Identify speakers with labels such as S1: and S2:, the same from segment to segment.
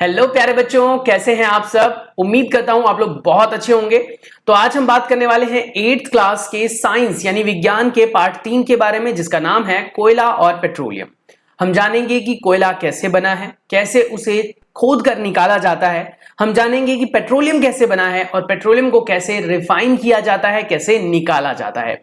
S1: Hello प्यारे बच्चों, कैसे हैं आप सब। उम्मीद करता हूं आप लोग बहुत अच्छे होंगे। तो आज हम बात करने वाले हैं 8th क्लास के साइंस यानी विज्ञान के पार्ट 3 के बारे में, जिसका नाम है कोयला और पेट्रोलियम। हम जानेंगे कि कोयला कैसे बना है, कैसे उसे खोद कर निकाला जाता है। हम जानेंगे कि पेट्रोलियम कैसे बना है और पेट्रोलियम को कैसे रिफाइन किया जाता है, कैसे निकाला जाता है।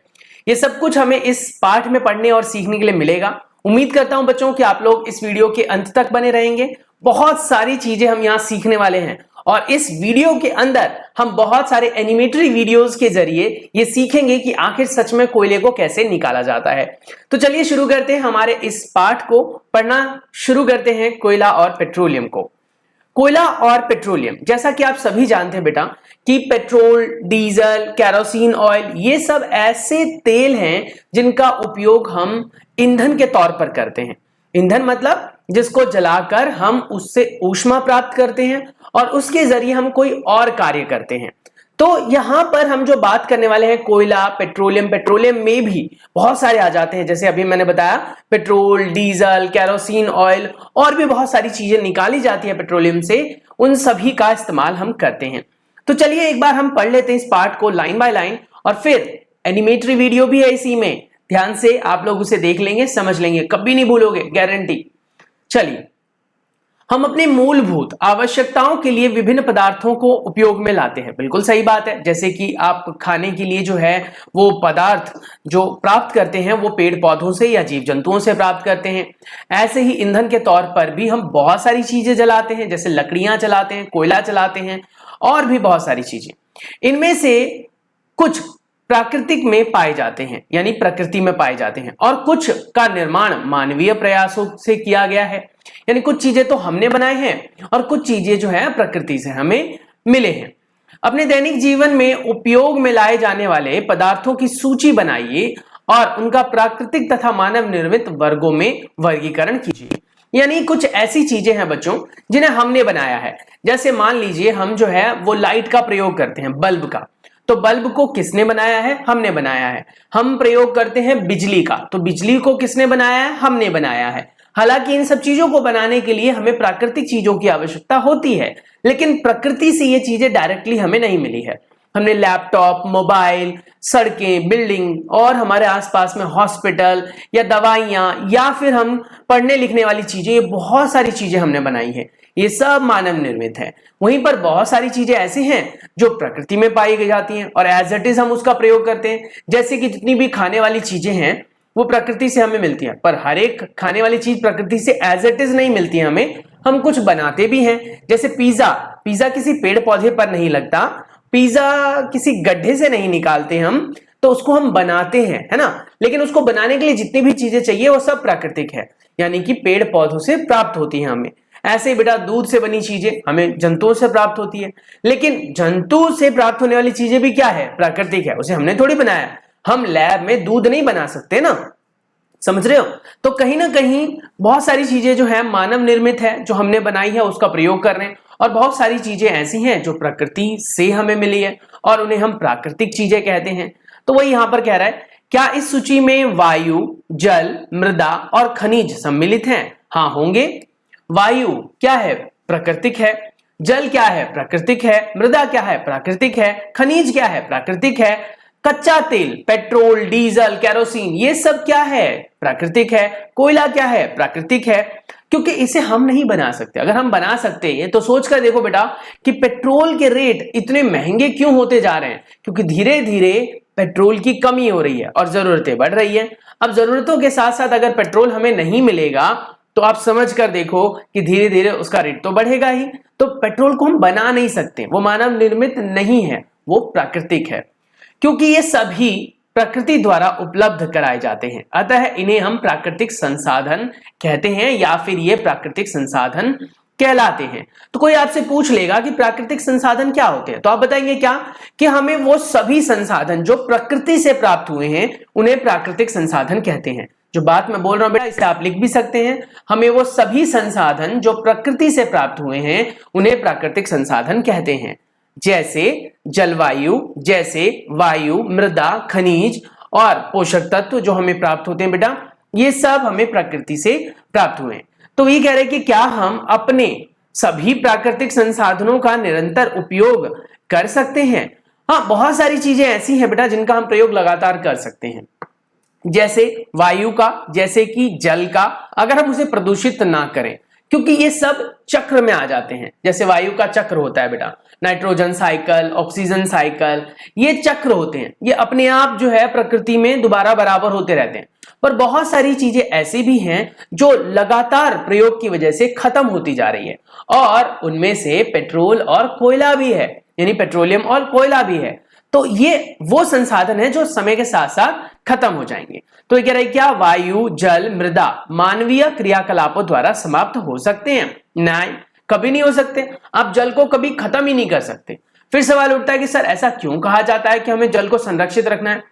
S1: ये सब कुछ हमें इस पार्ट में पढ़ने और सीखने के लिए मिलेगा। उम्मीद करता हूं बच्चों कि आप लोग इस वीडियो के अंत तक बने रहेंगे। बहुत सारी चीजें हम यहां सीखने वाले हैं और इस वीडियो के अंदर हम बहुत सारे एनिमेटरी वीडियोस के जरिए ये सीखेंगे कि आखिर सच में कोयले को कैसे निकाला जाता है। तो चलिए शुरू करते हैं, हमारे इस पार्ट को पढ़ना शुरू करते हैं, कोयला और पेट्रोलियम को। कोयला और पेट्रोलियम, जैसा कि आप सभी जानते हैं बेटा कि पेट्रोल, डीजल, केरोसिन ऑयल ये सब ऐसे तेल हैं जिनका उपयोग हम ईंधन के तौर पर करते हैं। ईंधन मतलब जिसको जलाकर हम उससे ऊष्मा प्राप्त करते हैं और उसके जरिए हम कोई और कार्य करते हैं। तो यहां पर हम जो बात करने वाले हैं कोयला, पेट्रोलियम, पेट्रोलियम में भी बहुत सारे आ जाते हैं, जैसे अभी मैंने बताया पेट्रोल, डीजल, केरोसिन ऑयल और भी बहुत सारी चीजें निकाली जाती है पेट्रोलियम से, उन सभी का इस्तेमाल हम करते हैं। तो चलिए एक बार हम पढ़ लेते हैं इस पार्ट को लाइन बाय लाइन, और फिर एनिमेटरी वीडियो भी है इसी में, ध्यान से आप लोग उसे देख लेंगे, समझ लेंगे, कभी नहीं भूलोगे, गारंटी। चलिए, हम अपने मूलभूत आवश्यकताओं के लिए विभिन्न पदार्थों को उपयोग में लाते हैं। बिल्कुल सही बात है, जैसे कि आप खाने के लिए जो है वो पदार्थ जो प्राप्त करते हैं वो पेड़ पौधों से या जीव जंतुओं से प्राप्त करते हैं। ऐसे ही ईंधन के तौर पर भी हम बहुत सारी चीजें जलाते हैं, जैसे लकड़ियां जलाते हैं, कोयला जलाते हैं और भी बहुत सारी चीजें। इनमें से कुछ प्राकृतिक में पाए जाते हैं यानी प्रकृति में पाए जाते हैं, और कुछ का निर्माण मानवीय प्रयासों से किया गया है, यानी कुछ चीजें तो हमने बनाए हैं और कुछ चीजें जो है प्रकृति से हमें मिले हैं। अपने दैनिक जीवन में उपयोग में लाए जाने वाले पदार्थों की सूची बनाइए और उनका प्राकृतिक तथा मानव निर्मित वर्गों में वर्गीकरण कीजिए। यानी कुछ ऐसी चीजें हैं बच्चों जिन्हें हमने बनाया है। जैसे मान लीजिए हम जो है वो लाइट का प्रयोग करते हैं, बल्ब का, तो बल्ब को किसने बनाया है? हमने बनाया है। हम प्रयोग करते हैं बिजली का, तो बिजली को किसने बनाया है? हमने बनाया है। हालांकि इन सब चीजों को बनाने के लिए हमें प्राकृतिक चीजों की आवश्यकता होती है, लेकिन प्रकृति से ये चीजें डायरेक्टली हमें नहीं मिली है। हमने लैपटॉप, मोबाइल, सड़कें, बिल्डिंग और हमारे आसपास में हॉस्पिटल या दवाइयां या फिर हम पढ़ने लिखने वाली चीजें, ये बहुत सारी चीजें हमने बनाई है। ये सब मानव निर्मित है। वहीं पर बहुत सारी चीजें ऐसी हैं जो प्रकृति में पाई जाती हैं और एज इट इज हम उसका प्रयोग करते हैं। जैसे कि जितनी भी खाने वाली चीजें हैं वो प्रकृति से हमें मिलती है, पर हर एक खाने वाली चीज प्रकृति से एज इट इज नहीं मिलती है हमें। हम कुछ बनाते भी हैं, जैसे पिज्जा। पिज्जा किसी पेड़ पौधे पर नहीं लगता, पिज्जा किसी गड्ढे से नहीं निकालते हम, तो उसको हम बनाते हैं, है ना। लेकिन उसको बनाने के लिए जितनी भी चीजें चाहिए वो सब प्राकृतिक है, यानी कि पेड़ पौधों से प्राप्त होती है हमें। ऐसे बेटा दूध से बनी चीजें हमें जंतुओं से प्राप्त होती है, लेकिन जंतु से प्राप्त होने वाली चीजें भी क्या है? प्राकृतिक है, उसे हमने थोड़ी बनाया। हम लैब में दूध नहीं बना सकते ना, समझ रहे हो। तो कहीं ना कहीं बहुत सारी चीजें जो है मानव निर्मित है, जो हमने बनाई है उसका प्रयोग कर रहे हैं, और बहुत सारी चीजें ऐसी हैं जो प्रकृति से हमें मिली है और उन्हें हम प्राकृतिक चीजें कहते हैं। तो वही यहां पर कह रहा है, क्या इस सूची में वायु, जल, मृदा और खनिज सम्मिलित हैं? हाँ, होंगे। वायु क्या है? प्राकृतिक है। जल क्या है? प्राकृतिक है। मृदा क्या है? प्राकृतिक है। खनिज क्या है? प्राकृतिक है। कच्चा तेल, पेट्रोल, डीजल, केरोसिन, ये सब क्या है? प्राकृतिक है। कोयला क्या है? प्राकृतिक है, क्योंकि इसे हम नहीं बना सकते। अगर हम बना सकते हैं तो सोच कर देखो बेटा कि पेट्रोल के रेट इतने महंगे क्यों होते जा रहे हैं? क्योंकि धीरे धीरे पेट्रोल की कमी हो रही है और जरूरतें बढ़ रही है। अब जरूरतों के साथ साथ अगर पेट्रोल हमें नहीं मिलेगा तो आप समझ कर देखो कि धीरे धीरे उसका रेट तो बढ़ेगा ही। तो पेट्रोल को हम बना नहीं सकते, वो मानव निर्मित नहीं है, वो प्राकृतिक है, क्योंकि ये सभी प्रकृति द्वारा उपलब्ध कराए जाते हैं। अतः इन्हें हम प्राकृतिक संसाधन कहते हैं या फिर ये प्राकृतिक संसाधन कहलाते हैं। तो कोई आपसे पूछ लेगा कि प्राकृतिक संसाधन क्या होते हैं, तो आप बताएंगे क्या? कि हमें वो सभी संसाधन जो प्रकृति से प्राप्त हुए हैं उन्हें प्राकृतिक संसाधन कहते हैं। जो बात मैं बोल रहा हूं बेटा इसे आप लिख भी सकते हैं। हमें वो सभी संसाधन जो प्रकृति से प्राप्त हुए हैं उन्हें प्राकृतिक संसाधन कहते हैं, जैसे जलवायु, जैसे वायु, मृदा, खनिज और पोषक तत्व जो हमें प्राप्त होते हैं बेटा, ये सब हमें प्रकृति से प्राप्त हुए हैं। तो ये कह रहे हैं कि क्या हम अपने सभी प्राकृतिक संसाधनों का निरंतर उपयोग कर सकते हैं? हाँ, बहुत सारी चीजें ऐसी हैं बेटा जिनका हम प्रयोग लगातार कर सकते हैं, जैसे वायु का, जैसे कि जल का, अगर हम उसे प्रदूषित ना करें, क्योंकि ये सब चक्र में आ जाते हैं। जैसे वायु का चक्र होता है बेटा, नाइट्रोजन साइकिल, ऑक्सीजन साइकिल, ये चक्र होते हैं, ये अपने आप जो है प्रकृति में दोबारा बराबर होते रहते हैं। पर बहुत सारी चीजें ऐसी भी हैं जो लगातार प्रयोग की वजह से खत्म होती जा रही है, और उनमें से पेट्रोल और कोयला भी है, यानी पेट्रोलियम और कोयला भी है। तो ये वो संसाधन है जो समय के साथ साथ खत्म हो जाएंगे। तो ये कह रहे हैं क्या वायु, जल, मृदा मानवीय क्रियाकलापों द्वारा समाप्त हो सकते हैं? नहीं, कभी नहीं हो सकते। आप जल को कभी खत्म ही नहीं कर सकते। फिर सवाल उठता है कि सर ऐसा क्यों कहा जाता है कि हमें जल को संरक्षित रखना है?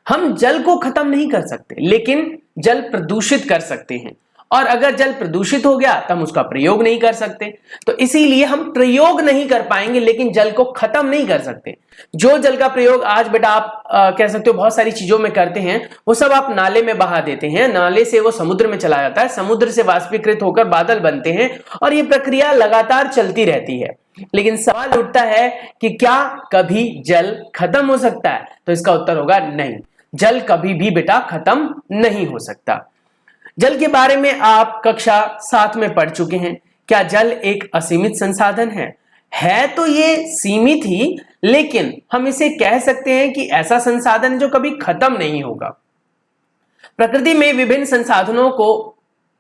S1: हम जल को खत्म नहीं कर सकते, लेकिन जल प्रदूषित कर सकते हैं, और अगर जल प्रदूषित हो गया तो हम उसका प्रयोग नहीं कर सकते। तो इसीलिए हम प्रयोग नहीं कर पाएंगे, लेकिन जल को खत्म नहीं कर सकते। जो जल का प्रयोग आज बेटा आप कह सकते हो बहुत सारी चीजों में करते हैं, वो सब आप नाले में बहा देते हैं, नाले से वो समुद्र में चला जाता है, समुद्र से वाष्पीकृत होकर बादल बनते हैं, और ये प्रक्रिया लगातार चलती रहती है। लेकिन सवाल उठता है कि क्या कभी जल खत्म हो सकता है? तो इसका उत्तर होगा नहीं, जल कभी भी बेटा खत्म नहीं हो सकता। जल के बारे में आप कक्षा 7 में पढ़ चुके हैं। क्या जल एक असीमित संसाधन है तो ये सीमित ही, लेकिन हम इसे कह सकते हैं कि ऐसा संसाधन जो कभी खत्म नहीं होगा। प्रकृति में विभिन्न संसाधनों को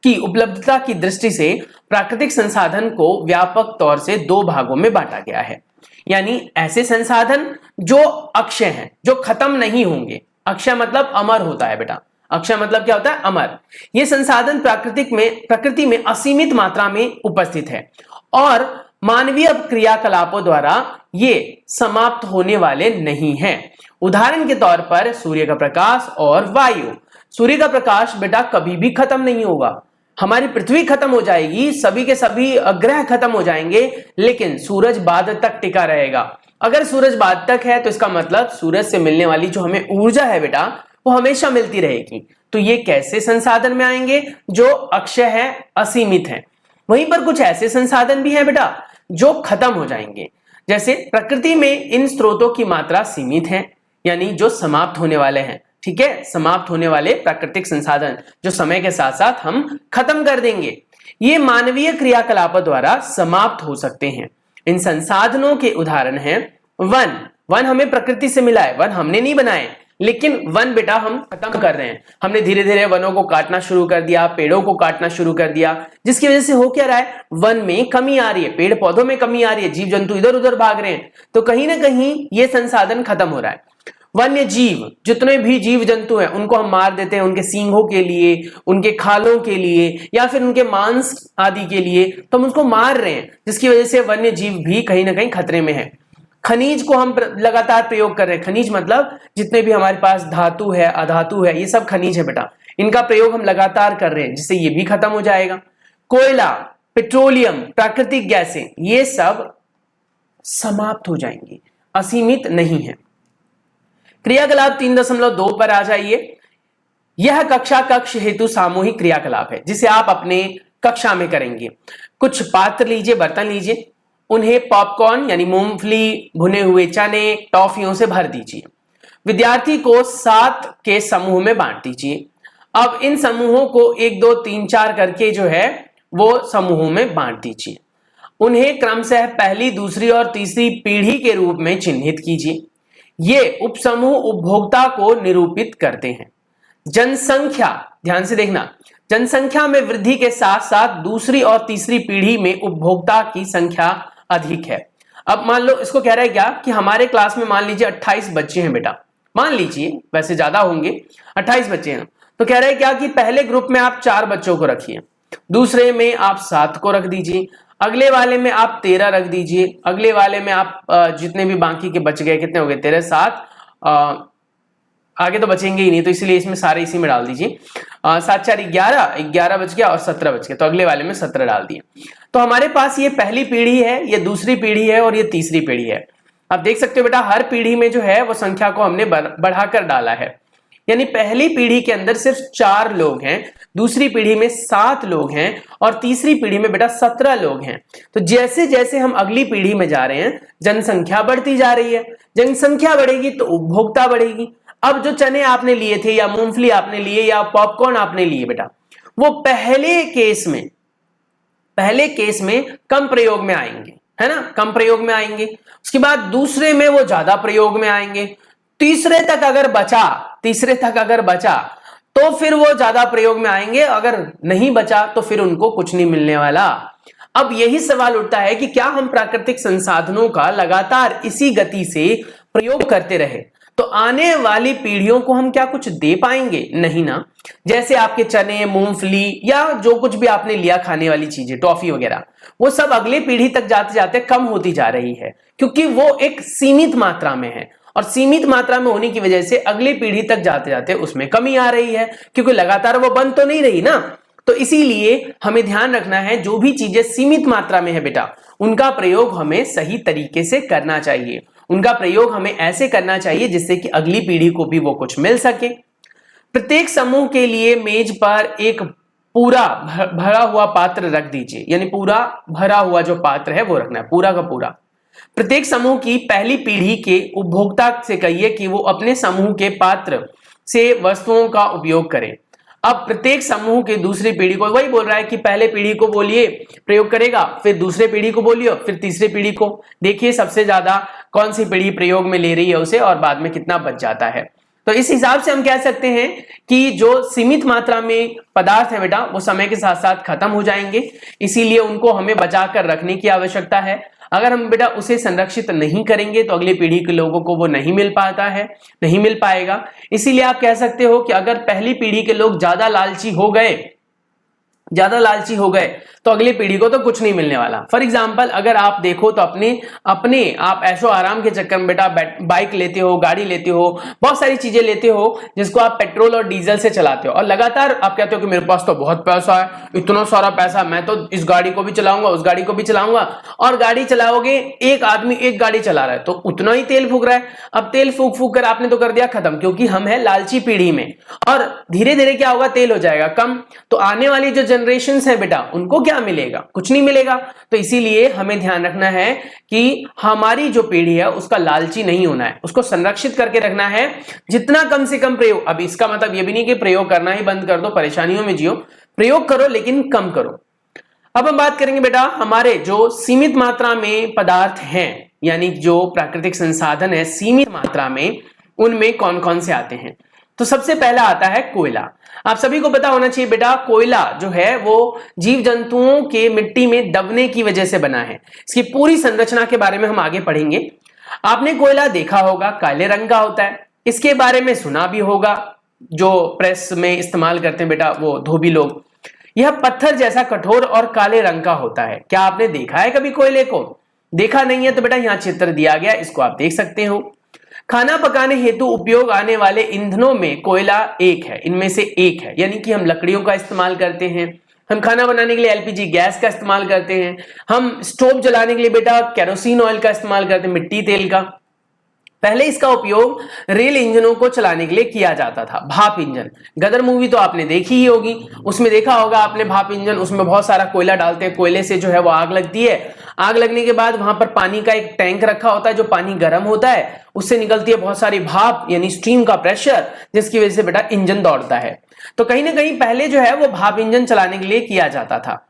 S1: की उपलब्धता की दृष्टि से प्राकृतिक संसाधन को व्यापक तौर से 2 भागों में बांटा गया है। यानी ऐसे संसाधन जो अक्षय हैं, जो खत्म नहीं होंगे। अक्षय मतलब अमर होता है बेटा, अक्षय मतलब क्या होता है? अमर। ये संसाधन प्रकृति में असीमित मात्रा में उपस्थित है, और मानवीय क्रियाकलापों द्वारा ये समाप्त होने वाले नहीं हैं। उदाहरण के तौर पर सूर्य का प्रकाश और वायु। सूर्य का प्रकाश बेटा कभी भी खत्म नहीं होगा। हमारी पृथ्वी खत्म हो जाएगी, सभी के सभी ग्रह खत्म हो जाएंगे, लेकिन सूरज बाद तक टिका रहेगा। अगर सूरज बाद तक है तो इसका मतलब सूरज से मिलने वाली जो हमें ऊर्जा है बेटा, वो हमेशा मिलती रहेगी। तो ये कैसे संसाधन में आएंगे? जो अक्षय है, असीमित है। वहीं पर कुछ ऐसे संसाधन भी हैं बेटा जो खत्म हो जाएंगे। जैसे प्रकृति में इन स्रोतों की मात्रा सीमित है, यानी जो समाप्त होने वाले हैं। ठीक है, समाप्त होने वाले प्राकृतिक संसाधन जो समय के साथ साथ हम खत्म कर देंगे, ये मानवीय क्रियाकलापों द्वारा समाप्त हो सकते हैं। इन संसाधनों के उदाहरण हैं वन। वन हमें प्रकृति से मिला है, वन हमने नहीं बनाए, लेकिन वन बेटा हम खत्म कर रहे हैं। हमने धीरे धीरे वनों को काटना शुरू कर दिया, पेड़ों को काटना शुरू कर दिया, जिसकी वजह से हो क्या रहा है? वन में कमी आ रही है, पेड़ पौधों में कमी आ रही है, जीव जंतु इधर उधर भाग रहे हैं। तो कहीं ना कहीं ये संसाधन खत्म हो रहा है। वन्य जीव, जितने भी जीव जंतु हैं, उनको हम मार देते हैं उनके सींगों के लिए, उनके खालों के लिए, या फिर उनके मांस आदि के लिए, तो हम उसको मार रहे हैं, जिसकी वजह से वन्य जीव भी कहीं ना कहीं खतरे में है। खनिज को हम लगातार प्रयोग कर रहे हैं। खनिज मतलब जितने भी हमारे पास धातु है, अधातु है, ये सब खनिज है बेटा, इनका प्रयोग हम लगातार कर रहे हैं, जिससे ये भी खत्म हो जाएगा। कोयला, पेट्रोलियम, प्राकृतिक गैसें, ये सब समाप्त हो जाएंगी, असीमित नहीं है। क्रियाकलाप 3.2 पर आ जाइए। यह कक्ष हेतु सामूहिक क्रियाकलाप है, जिसे आप अपने कक्षा में करेंगे। कुछ पात्र लीजिए, बर्तन लीजिए, उन्हें पॉपकॉर्न यानी मूंगफली, भुने हुए चने, टॉफियों से भर दीजिए। विद्यार्थी को 7 के समूह में बांट दीजिए। अब इन समूहों को 1, 2, 3, 4 करके जो है वो समूहों में बांट दीजिए। उन्हें क्रमशः पहली, दूसरी और तीसरी पीढ़ी के रूप में चिन्हित कीजिए। ये उपसमूह उपभोक्ता को निरूपित करते हैं। जनसंख्या, ध्यान से देखना, जनसंख्या में वृद्धि के साथ साथ दूसरी और तीसरी पीढ़ी में उपभोक्ता की संख्या अधिक है। अब मान लो इसको कह रहा है क्या कि हमारे क्लास में मान लीजिए 28 बच्चे हैं बेटा, मान लीजिए, वैसे ज्यादा होंगे, 28 बच्चे हैं। तो कह रहा है क्या कि पहले ग्रुप में आप 4 बच्चों को रखिए, दूसरे में आप 7 को रख दीजिए, अगले वाले में आप 13 रख दीजिए, अगले वाले में आप जितने भी बाकी के बच गए, कितने हो गए? 13, 7, आगे तो बचेंगे ही नहीं, तो इसलिए इसमें सारे इसी में डाल दीजिए। 7, 4, 11 बच गया और 17 बच गया, तो अगले वाले में 17 डाल दिए। तो हमारे पास ये पहली पीढ़ी है, ये दूसरी पीढ़ी है और ये तीसरी पीढ़ी है। अब देख सकते हो बेटा, हर पीढ़ी में जो है वो संख्या को हमने बढ़ाकर डाला है। यानी पहली पीढ़ी के अंदर सिर्फ 4 लोग हैं, दूसरी पीढ़ी में 7 लोग हैं और तीसरी पीढ़ी में बेटा 17 लोग हैं। तो जैसे जैसे हम अगली पीढ़ी में जा रहे हैं जनसंख्या बढ़ती जा रही है, जनसंख्या बढ़ेगी तो उपभोक्ता बढ़ेगी। अब जो चने आपने लिए थे या मूंगफली आपने लिए या पॉपकॉर्न आपने लिए बेटा, वो पहले केस में कम प्रयोग में आएंगे, है ना, कम प्रयोग में आएंगे। उसके बाद दूसरे में वो ज्यादा प्रयोग में आएंगे। तीसरे तक अगर बचा तो फिर वो ज्यादा प्रयोग में आएंगे, अगर नहीं बचा तो फिर उनको कुछ नहीं मिलने वाला। अब यही सवाल उठता है कि क्या हम प्राकृतिक संसाधनों का लगातार इसी गति से प्रयोग करते रहे तो आने वाली पीढ़ियों को हम क्या कुछ दे पाएंगे? नहीं ना। जैसे आपके चने, मूंगफली या जो कुछ भी आपने लिया खाने वाली चीजें, टॉफी वगैरह, वो सब अगली पीढ़ी तक जाते जाते कम होती जा रही है, क्योंकि वो एक सीमित मात्रा में है और सीमित मात्रा में होने की वजह से अगली पीढ़ी तक जाते जाते उसमें कमी आ रही है, क्योंकि लगातार वो बंद तो नहीं रही ना। तो इसीलिए हमें ध्यान रखना है, जो भी चीजें सीमित मात्रा में है बेटा, उनका प्रयोग हमें सही तरीके से करना चाहिए। उनका प्रयोग हमें ऐसे करना चाहिए जिससे कि अगली पीढ़ी को भी वो कुछ मिल सके। प्रत्येक समूह के लिए मेज पर एक पूरा भरा हुआ पात्र रख दीजिए, यानी पूरा भरा हुआ जो पात्र है वो रखना है, पूरा का पूरा। प्रत्येक समूह की पहली पीढ़ी के उपभोक्ता से कहिए कि वो अपने समूह के पात्र से वस्तुओं का उपयोग करें। अब प्रत्येक समूह की दूसरी पीढ़ी को, वही बोल रहा है कि पहले पीढ़ी को बोलिए प्रयोग करेगा, फिर दूसरे पीढ़ी को बोलिए, फिर तीसरी पीढ़ी को। देखिए सबसे ज्यादा कौन सी पीढ़ी प्रयोग में ले रही है उसे और बाद में कितना बच जाता है। तो इस हिसाब से हम कह सकते हैं कि जो सीमित मात्रा में पदार्थ है बेटा, वो समय के साथ साथ खत्म हो जाएंगे, इसीलिए उनको हमें बचा कर रखने की आवश्यकता है। अगर हम बेटा उसे संरक्षित नहीं करेंगे तो अगली पीढ़ी के लोगों को वो नहीं मिल पाएगा। इसीलिए आप कह सकते हो कि अगर पहली पीढ़ी के लोग ज्यादा लालची हो गए तो अगली पीढ़ी को तो कुछ नहीं मिलने वाला। फॉर एग्जाम्पल अगर आप देखो तो अपने आप ऐशो आराम के चक्कर में बेटा बाइक लेते हो, गाड़ी लेते हो, बहुत सारी चीजें लेते हो जिसको आप पेट्रोल और डीजल से चलाते हो और लगातार आप कहते हो कि मेरे पास तो बहुत पैसा है, इतना सारा पैसा, मैं तो इस गाड़ी को भी चलाऊंगा, उस गाड़ी को भी चलाऊंगा। और गाड़ी चलाओगे, एक आदमी एक गाड़ी चला रहा है तो उतना ही तेल फूक रहा है। अब तेल फूक फूक कर आपने तो कर दिया खत्म, क्योंकि हम है लालची पीढ़ी में, और धीरे धीरे क्या होगा, तेल हो जाएगा कम। तो आने वाली जो जनरेशन है बेटा, उनको क्या मिलेगा? कुछ नहीं मिलेगा। तो इसीलिए हमें ध्यान रखना है कि हमारी जो पीढ़ी है उसका लालची नहीं होना है, उसको संरक्षित करके रखना है, जितना कम से कम प्रयोग। अब इसका मतलब यह भी नहीं कि प्रयोग करना ही बंद कर दो, परेशानियों में जियो, प्रयोग करो लेकिन कम करो। अब हम बात करेंगे बेटा हमारे जो सीमित मात्रा में पदार्थ हैं, यानी जो प्राकृतिक संसाधन है सीमित मात्रा में, उनमें कौन कौन से आते हैं। तो सबसे पहला आता है कोयला। आप सभी को पता होना चाहिए बेटा, कोयला जो है वो जीव जंतुओं के मिट्टी में दबने की वजह से बना है। इसकी पूरी संरचना के बारे में हम आगे पढ़ेंगे। आपने कोयला देखा होगा, काले रंग का होता है, इसके बारे में सुना भी होगा, जो प्रेस में इस्तेमाल करते हैं बेटा वो धोबी लोग। यह पत्थर जैसा कठोर और काले रंग का होता है। क्या आपने देखा है कभी कोयले को? देखा नहीं है तो बेटा यहाँ चित्र दिया गया, इसको आप देख सकते हो। खाना पकाने हेतु उपयोग आने वाले ईंधनों में कोयला इनमें से एक है, यानी कि हम लकड़ियों का इस्तेमाल करते हैं, हम खाना बनाने के लिए एलपीजी गैस का इस्तेमाल करते हैं, हम स्टोव जलाने के लिए बेटा केरोसिन ऑयल का इस्तेमाल करते हैं, मिट्टी तेल का। पहले इसका उपयोग रेल इंजनों को चलाने के लिए किया जाता था। भाप इंजन, गदर मूवी तो आपने देखी ही होगी, उसमें देखा होगा आपने भाप इंजन, उसमें बहुत सारा कोयला डालते हैं, कोयले से जो है वो आग लगती है। आग लगने के बाद वहां पर पानी का एक टैंक रखा होता है, जो पानी गर्म होता है, उससे निकलती है बहुत सारी भाप, यानी स्टीम का प्रेशर, जिसकी वजह से बेटा इंजन दौड़ता है। तो कहीं ना कहीं पहले जो है वो भाप इंजन चलाने के लिए किया जाता था।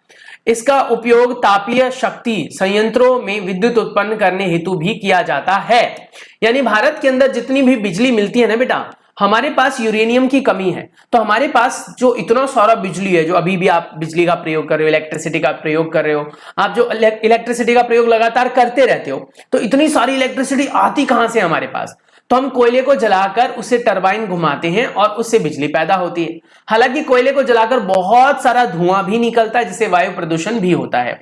S1: इसका उपयोग तापीय शक्ति संयंत्रों में विद्युत उत्पन्न करने हेतु भी किया जाता है। यानी भारत के अंदर जितनी भी बिजली मिलती है ना बेटा, हमारे पास यूरेनियम की कमी है, तो हमारे पास जो इतना सारा बिजली है, जो अभी भी आप बिजली का प्रयोग कर रहे हो, इलेक्ट्रिसिटी का प्रयोग कर रहे हो, आप जो इलेक्ट्रिसिटी का प्रयोग लगातार करते रहते हो, तो इतनी सारी इलेक्ट्रिसिटी आती कहां से हमारे पास? तो हम कोयले को जलाकर उससे टरबाइन घुमाते हैं और उससे बिजली पैदा होती है। हालांकि कोयले को जलाकर बहुत सारा धुआं भी निकलता है, जिससे वायु प्रदूषण भी होता है।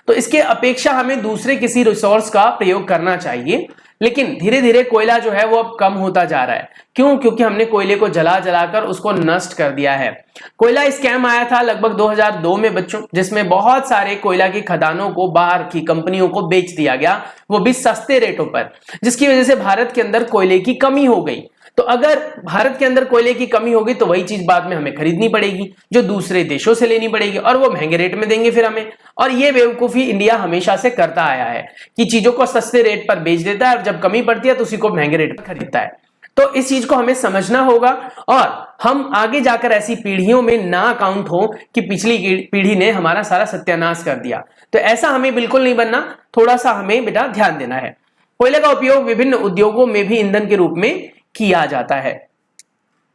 S1: तो इसके अपेक्षा हमें दूसरे किसी रिसोर्स का प्रयोग करना चाहिए, लेकिन धीरे धीरे कोयला जो है वो अब कम होता जा रहा है। क्यों? क्योंकि हमने कोयले को जलाकर उसको नष्ट कर दिया है। कोयला स्कैम आया था लगभग 2002 में बच्चों, जिसमें बहुत सारे कोयला की खदानों को बाहर की कंपनियों को बेच दिया गया, वो भी सस्ते रेटों पर, जिसकी वजह से भारत के अंदर कोयले की कमी हो गई। तो अगर भारत के अंदर कोयले की कमी होगी तो वही चीज बाद में हमें खरीदनी पड़ेगी, जो दूसरे देशों से लेनी पड़ेगी, और वो महंगे रेट में देंगे फिर हमें। और ये बेवकूफी इंडिया हमेशा से करता आया है कि चीजों को सस्ते रेट पर बेच देता है और जब कमी पड़ती है तो उसी को महंगे रेट पर खरीदता है। तो इस चीज को हमें समझना होगा और हम आगे जाकर ऐसी पीढ़ियों में ना काउंट हो कि पिछली पीढ़ी ने हमारा सारा सत्यानाश कर दिया। तो ऐसा हमें बिल्कुल नहीं बनना, थोड़ा सा हमें बेटा ध्यान देना है। कोयले का उपयोग विभिन्न उद्योगों में भी ईंधन के रूप में किया जाता है।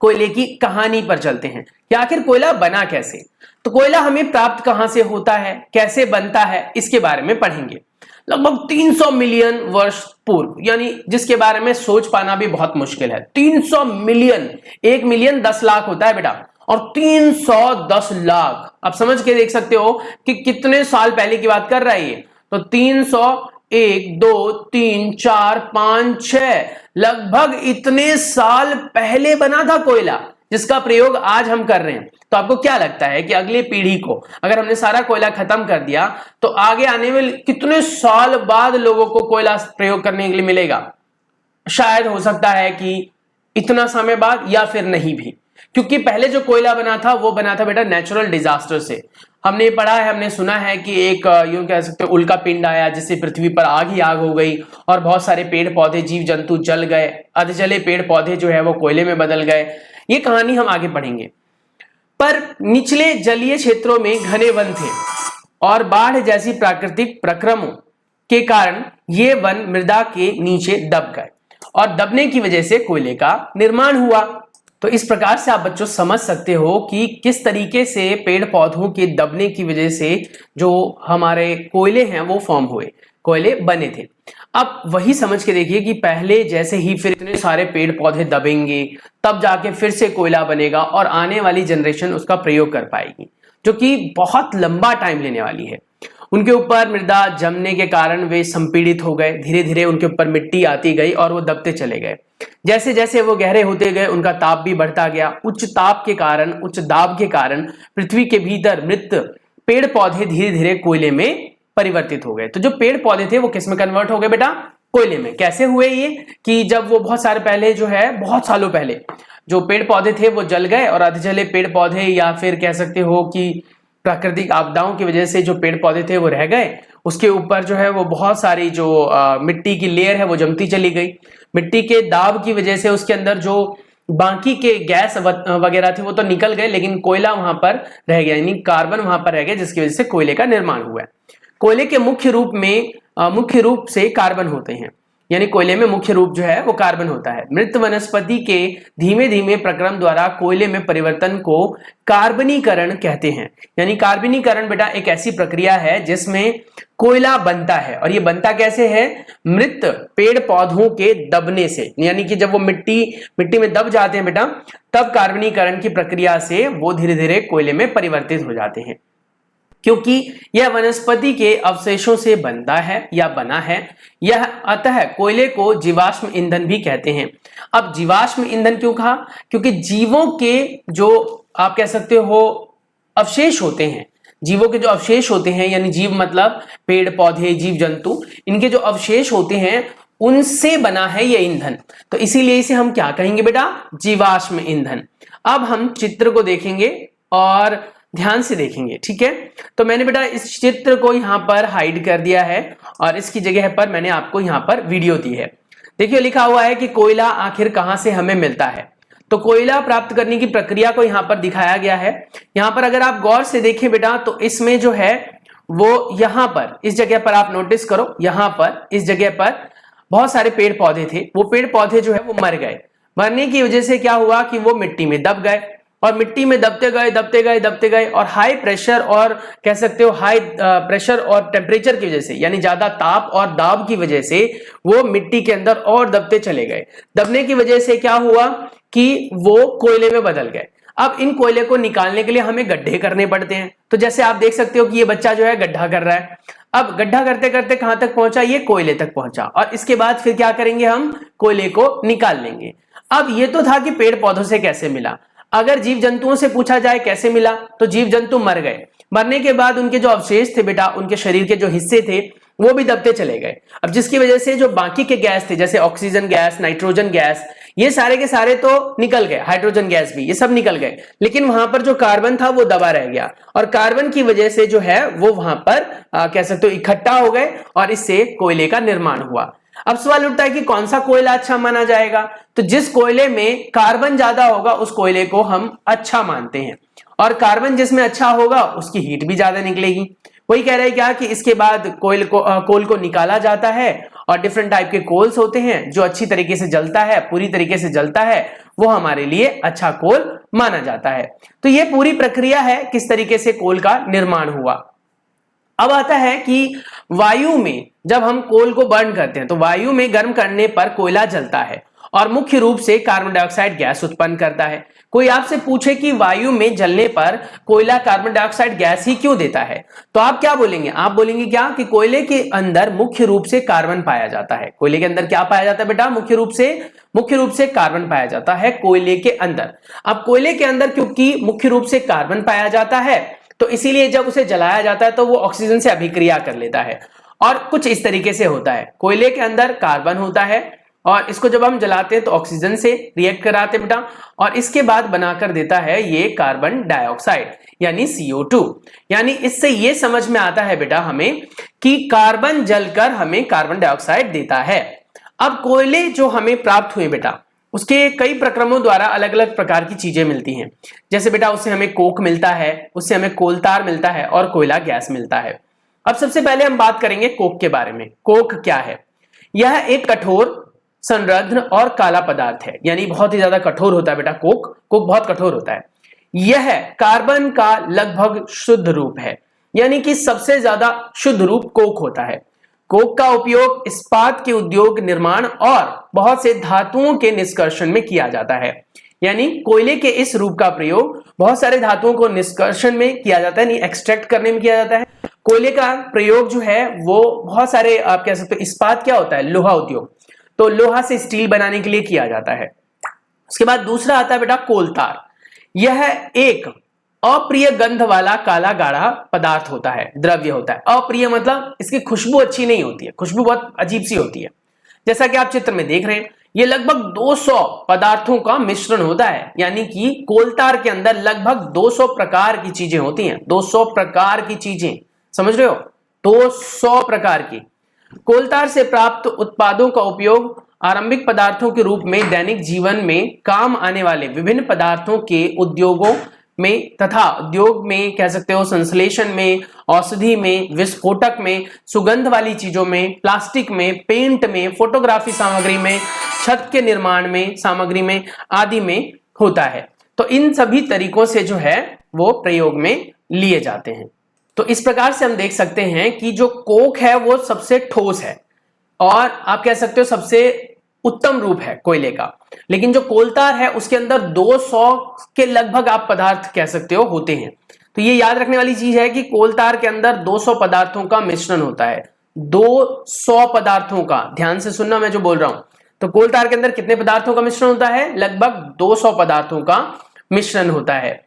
S1: कोयले की कहानी पर चलते हैं कि आखिर कोयला बना कैसे। तो कोयला हमें प्राप्त कहां से होता है, कैसे बनता है, इसके बारे में पढ़ेंगे। लगभग 300 मिलियन वर्ष पूर्व, यानी जिसके बारे में सोच पाना भी बहुत मुश्किल है। 300 मिलियन, 1 मिलियन 10 लाख होता है बेटा, और 310 लाख, आप समझ के देख सकते हो कि कितने साल पहले की बात कर रहा है ये। तो 300, 1, 2, 3, 4, 5, 6, लगभग इतने साल पहले बना था कोयला, जिसका प्रयोग आज हम कर रहे हैं। तो आपको क्या लगता है कि अगली पीढ़ी को अगर हमने सारा कोयला खत्म कर दिया तो आगे आने में कितने साल बाद लोगों को कोयला प्रयोग करने के लिए मिलेगा? शायद हो सकता है कि इतना समय बाद या फिर नहीं भी, क्योंकि पहले जो कोयला बना था वो बना था बेटा नेचुरल डिजास्टर से। हमने पढ़ा है, हमने सुना है कि एक यूं कह सकते हैं उल्का पिंड आया जिससे पृथ्वी पर आग ही आग हो गई और बहुत सारे पेड़ पौधे जीव जंतु जल गए, अधजले पेड़ पौधे जो है वो कोयले में बदल गए। ये कहानी हम आगे पढ़ेंगे। पर निचले जलीय क्षेत्रों में घने वन थे और बाढ़ जैसी प्राकृतिक प्रक्रमों के कारण ये वन मृदा के नीचे दब गए और दबने की वजह से कोयले का निर्माण हुआ। तो इस प्रकार से आप बच्चों समझ सकते हो कि किस तरीके से पेड़ पौधों के दबने की वजह से जो हमारे कोयले हैं वो फॉर्म हुए, कोयले बने थे। अब वही समझ के देखिए कि पहले जैसे ही फिर इतने सारे पेड़ पौधे दबेंगे तब जाके फिर से कोयला बनेगा और आने वाली जनरेशन उसका प्रयोग कर पाएगी, जो कि बहुत लंबा टाइम लेने वाली है। उनके ऊपर मृदा जमने के कारण वे संपीड़ित हो गए, धीरे धीरे उनके ऊपर मिट्टी आती गई और वो दबते चले गए। जैसे जैसे वो गहरे होते गए उनका ताप भी बढ़ता गया। उच्च ताप के कारण, उच्च दाब के कारण पृथ्वी के भीतर मृत पेड़ पौधे धीरे धीरे कोयले में परिवर्तित हो गए। तो जो पेड़ पौधे थे वो किस में कन्वर्ट हो गए बेटा? कोयले में। कैसे हुए ये? कि जब वो बहुत सारे पहले जो है, बहुत सालों पहले जो पेड़ पौधे थे वो जल गए और अधजले पेड़ पौधे या फिर कह सकते हो कि प्राकृतिक आपदाओं की वजह से जो पेड़ पौधे थे वो रह गए। उसके ऊपर जो है वो बहुत सारी जो मिट्टी की लेयर है वो जमती चली गई। मिट्टी के दाब की वजह से उसके अंदर जो बाकी के गैस वगैरह थे वो तो निकल गए, लेकिन कोयला वहां पर रह गया, यानी कार्बन वहां पर रह गया, जिसकी वजह से कोयले का निर्माण हुआ है। कोयले के मुख्य रूप से कार्बन होते हैं, यानी कोयले में मुख्य रूप जो है वो कार्बन होता है। मृत वनस्पति के धीमे धीमे प्रक्रम द्वारा कोयले में परिवर्तन को कार्बनीकरण कहते हैं। यानी कार्बनीकरण बेटा एक ऐसी प्रक्रिया है जिसमें कोयला बनता है, और ये बनता कैसे है? मृत पेड़ पौधों के दबने से, यानी कि जब वो मिट्टी में दब जाते हैं बेटा, तब कार्बनीकरण की प्रक्रिया से वो धीरे धीरे कोयले में परिवर्तित हो जाते हैं। क्योंकि यह वनस्पति के अवशेषों से बनता है या बना है, यह अतः कोयले को जीवाश्म ईंधन भी कहते हैं। अब जीवाश्म ईंधन क्यों कहा? क्योंकि जीवों के जो आप कह सकते हो अवशेष होते हैं, जीवों के जो अवशेष होते हैं, यानी जीव मतलब पेड़ पौधे जीव जंतु, इनके जो अवशेष होते हैं उनसे बना है ये ईंधन। तो इसीलिए इसे हम क्या कहेंगे बेटा? जीवाश्म ईंधन। अब हम चित्र को देखेंगे और ध्यान से देखेंगे, ठीक है? तो मैंने बेटा इस चित्र को यहां पर हाइड कर दिया है और इसकी जगह पर मैंने आपको यहां पर वीडियो दी है। देखिए लिखा हुआ है कि कोयला आखिर कहां से हमें मिलता है। तो कोयला प्राप्त करने की प्रक्रिया को यहां पर दिखाया गया है। यहां पर अगर आप गौर से देखें बेटा तो इसमें जो है वो यहां पर इस जगह पर आप नोटिस करो, यहां पर इस जगह पर बहुत सारे पेड़ पौधे थे। वो पेड़ पौधे जो है वो मर गए। मरने की वजह से क्या हुआ कि वो मिट्टी में दब गए और मिट्टी में दबते गए और हाई प्रेशर और कह सकते हो हाई प्रेशर और टेम्परेचर की वजह से, यानी ज्यादा ताप और दाब की वजह से वो मिट्टी के अंदर और दबते चले गए। दबने की वजह से क्या हुआ कि वो कोयले में बदल गए। अब इन कोयले को निकालने के लिए हमें गड्ढे करने पड़ते हैं। तो जैसे आप देख सकते हो कि ये बच्चा जो है गड्ढा कर रहा है। अब गड्ढा करते करते कहां तक पहुंचा? ये कोयले तक पहुंचा, और इसके बाद फिर क्या करेंगे? हम कोयले को निकाल लेंगे। अब ये तो था कि पेड़ पौधों से कैसे मिला। अगर जीव जंतुओं से पूछा जाए कैसे मिला, तो जीव जंतु मर गए। मरने के बाद उनके जो अवशेष थे बेटा, उनके शरीर के जो हिस्से थे वो भी दबते चले गए। अब जिसकी वजह से जो बाकी के गैस थे जैसे ऑक्सीजन गैस, नाइट्रोजन गैस, ये सारे के सारे तो निकल गए, हाइड्रोजन गैस भी, ये सब निकल गए, लेकिन वहां पर जो कार्बन था वो दबा रह गया और कार्बन की वजह से जो है वो वहां पर कह सकते हो इकट्ठा हो गए और इससे कोयले का निर्माण हुआ। अब सवाल उठता है कि कौन सा कोयला अच्छा माना जाएगा, तो जिस कोयले में कार्बन ज्यादा होगा उस कोयले को हम अच्छा मानते हैं, और कार्बन जिसमें अच्छा होगा उसकी हीट भी ज्यादा निकलेगी। वही कह रहा है क्या कि इसके बाद कोल को निकाला जाता है और डिफरेंट टाइप के कोल्स होते हैं, जो अच्छी तरीके से जलता है, पूरी तरीके से जलता है, वो हमारे लिए अच्छा कोल माना जाता है। तो ये पूरी प्रक्रिया है किस तरीके से कोल का निर्माण हुआ। अब आता है कि वायु में जब हम कोल को बर्न करते हैं तो वायु में गर्म करने पर कोयला जलता है और मुख्य रूप से कार्बन डाइऑक्साइड गैस उत्पन्न करता है। कोई आपसे पूछे कि वायु में जलने पर कोयला कार्बन डाइऑक्साइड गैस ही क्यों देता है, तो आप क्या बोलेंगे? आप बोलेंगे क्या कि कोयले के अंदर मुख्य रूप से कार्बन पाया जाता है। कोयले के अंदर क्या पाया जाता है बेटा? मुख्य रूप से कार्बन पाया जाता है कोयले के अंदर। अब कोयले के अंदर क्योंकि मुख्य रूप से कार्बन पाया जाता है तो इसीलिए जब उसे जलाया जाता है तो वो ऑक्सीजन से अभिक्रिया कर लेता है और कुछ इस तरीके से होता है। कोयले के अंदर कार्बन होता है और इसको जब हम जलाते हैं तो ऑक्सीजन से रिएक्ट कराते हैं बेटा, और इसके बाद बनाकर देता है ये कार्बन डाइऑक्साइड यानी CO2। यानी इससे ये समझ में आता है बेटा हमें कि कार्बन जलकर हमें कार्बन डाइऑक्साइड देता है। अब कोयले जो हमें प्राप्त हुए बेटा उसके कई प्रक्रमों द्वारा अलग अलग प्रकार की चीजें मिलती हैं। जैसे बेटा उससे हमें कोक मिलता है, उससे हमें कोलतार मिलता है और कोयला गैस मिलता है। अब सबसे पहले हम बात करेंगे कोक के बारे में। कोक क्या है? यह एक कठोर, संरग्न और काला पदार्थ है, यानी बहुत ही ज्यादा कठोर होता है बेटा। कोक बहुत कठोर होता है। यह कार्बन का लगभग शुद्ध रूप है, यानी कि सबसे ज्यादा शुद्ध रूप कोक होता है। कोक का उपयोग इस्पात के उद्योग, निर्माण और बहुत से धातुओं के निष्कर्षण में किया जाता है। यानी कोयले के इस रूप का प्रयोग बहुत सारे धातुओं को निष्कर्षण में किया जाता है, यानी एक्सट्रैक्ट करने में किया जाता है। कोयले का प्रयोग जो है वो बहुत सारे, आप कह सकते हो, इस्पात क्या होता है? लोहा उद्योग, तो लोहा से स्टील बनाने के लिए किया जाता है। उसके बाद दूसरा आता है बेटा कोलतार। यह एक अप्रिय गंध वाला काला गाढ़ा पदार्थ होता है, द्रव्य होता है। अप्रिय मतलब इसकी खुशबू अच्छी नहीं होती है, खुशबू बहुत अजीब सी होती है। जैसा कि आप चित्र में देख रहे हैं, ये लगभग 200 पदार्थों का मिश्रण होता है, यानी कि कोलतार के अंदर लगभग 200 प्रकार की चीजें होती हैं। 200 प्रकार की चीजें, समझ रहे हो? 200 प्रकार की। कोलतार से प्राप्त उत्पादों का उपयोग आरंभिक पदार्थों के रूप में दैनिक जीवन में काम आने वाले विभिन्न पदार्थों के उद्योगों में तथा उद्योग में, कह सकते हो, संश्लेषण में, औषधि में, विस्फोटक में, सुगंध वाली चीजों में, प्लास्टिक में, पेंट में, फोटोग्राफी सामग्री में, छत के निर्माण में सामग्री में आदि में होता है। तो इन सभी तरीकों से जो है वो प्रयोग में लिए जाते हैं। तो इस प्रकार से हम देख सकते हैं कि जो कोक है वो सबसे ठोस है और आप कह सकते हो सबसे उत्तम रूप है कोयले का, लेकिन जो कोलतार है उसके अंदर 200 के लगभग आप पदार्थ कह सकते हो होते हैं। तो ये याद रखने वाली चीज है कि कोलतार के अंदर 200 पदार्थों का मिश्रण होता है। 200 पदार्थों का, ध्यान से सुनना मैं जो बोल रहा हूं। तो कोलतार के अंदर कितने पदार्थों का मिश्रण होता है? लगभग 200 पदार्थों का मिश्रण होता है।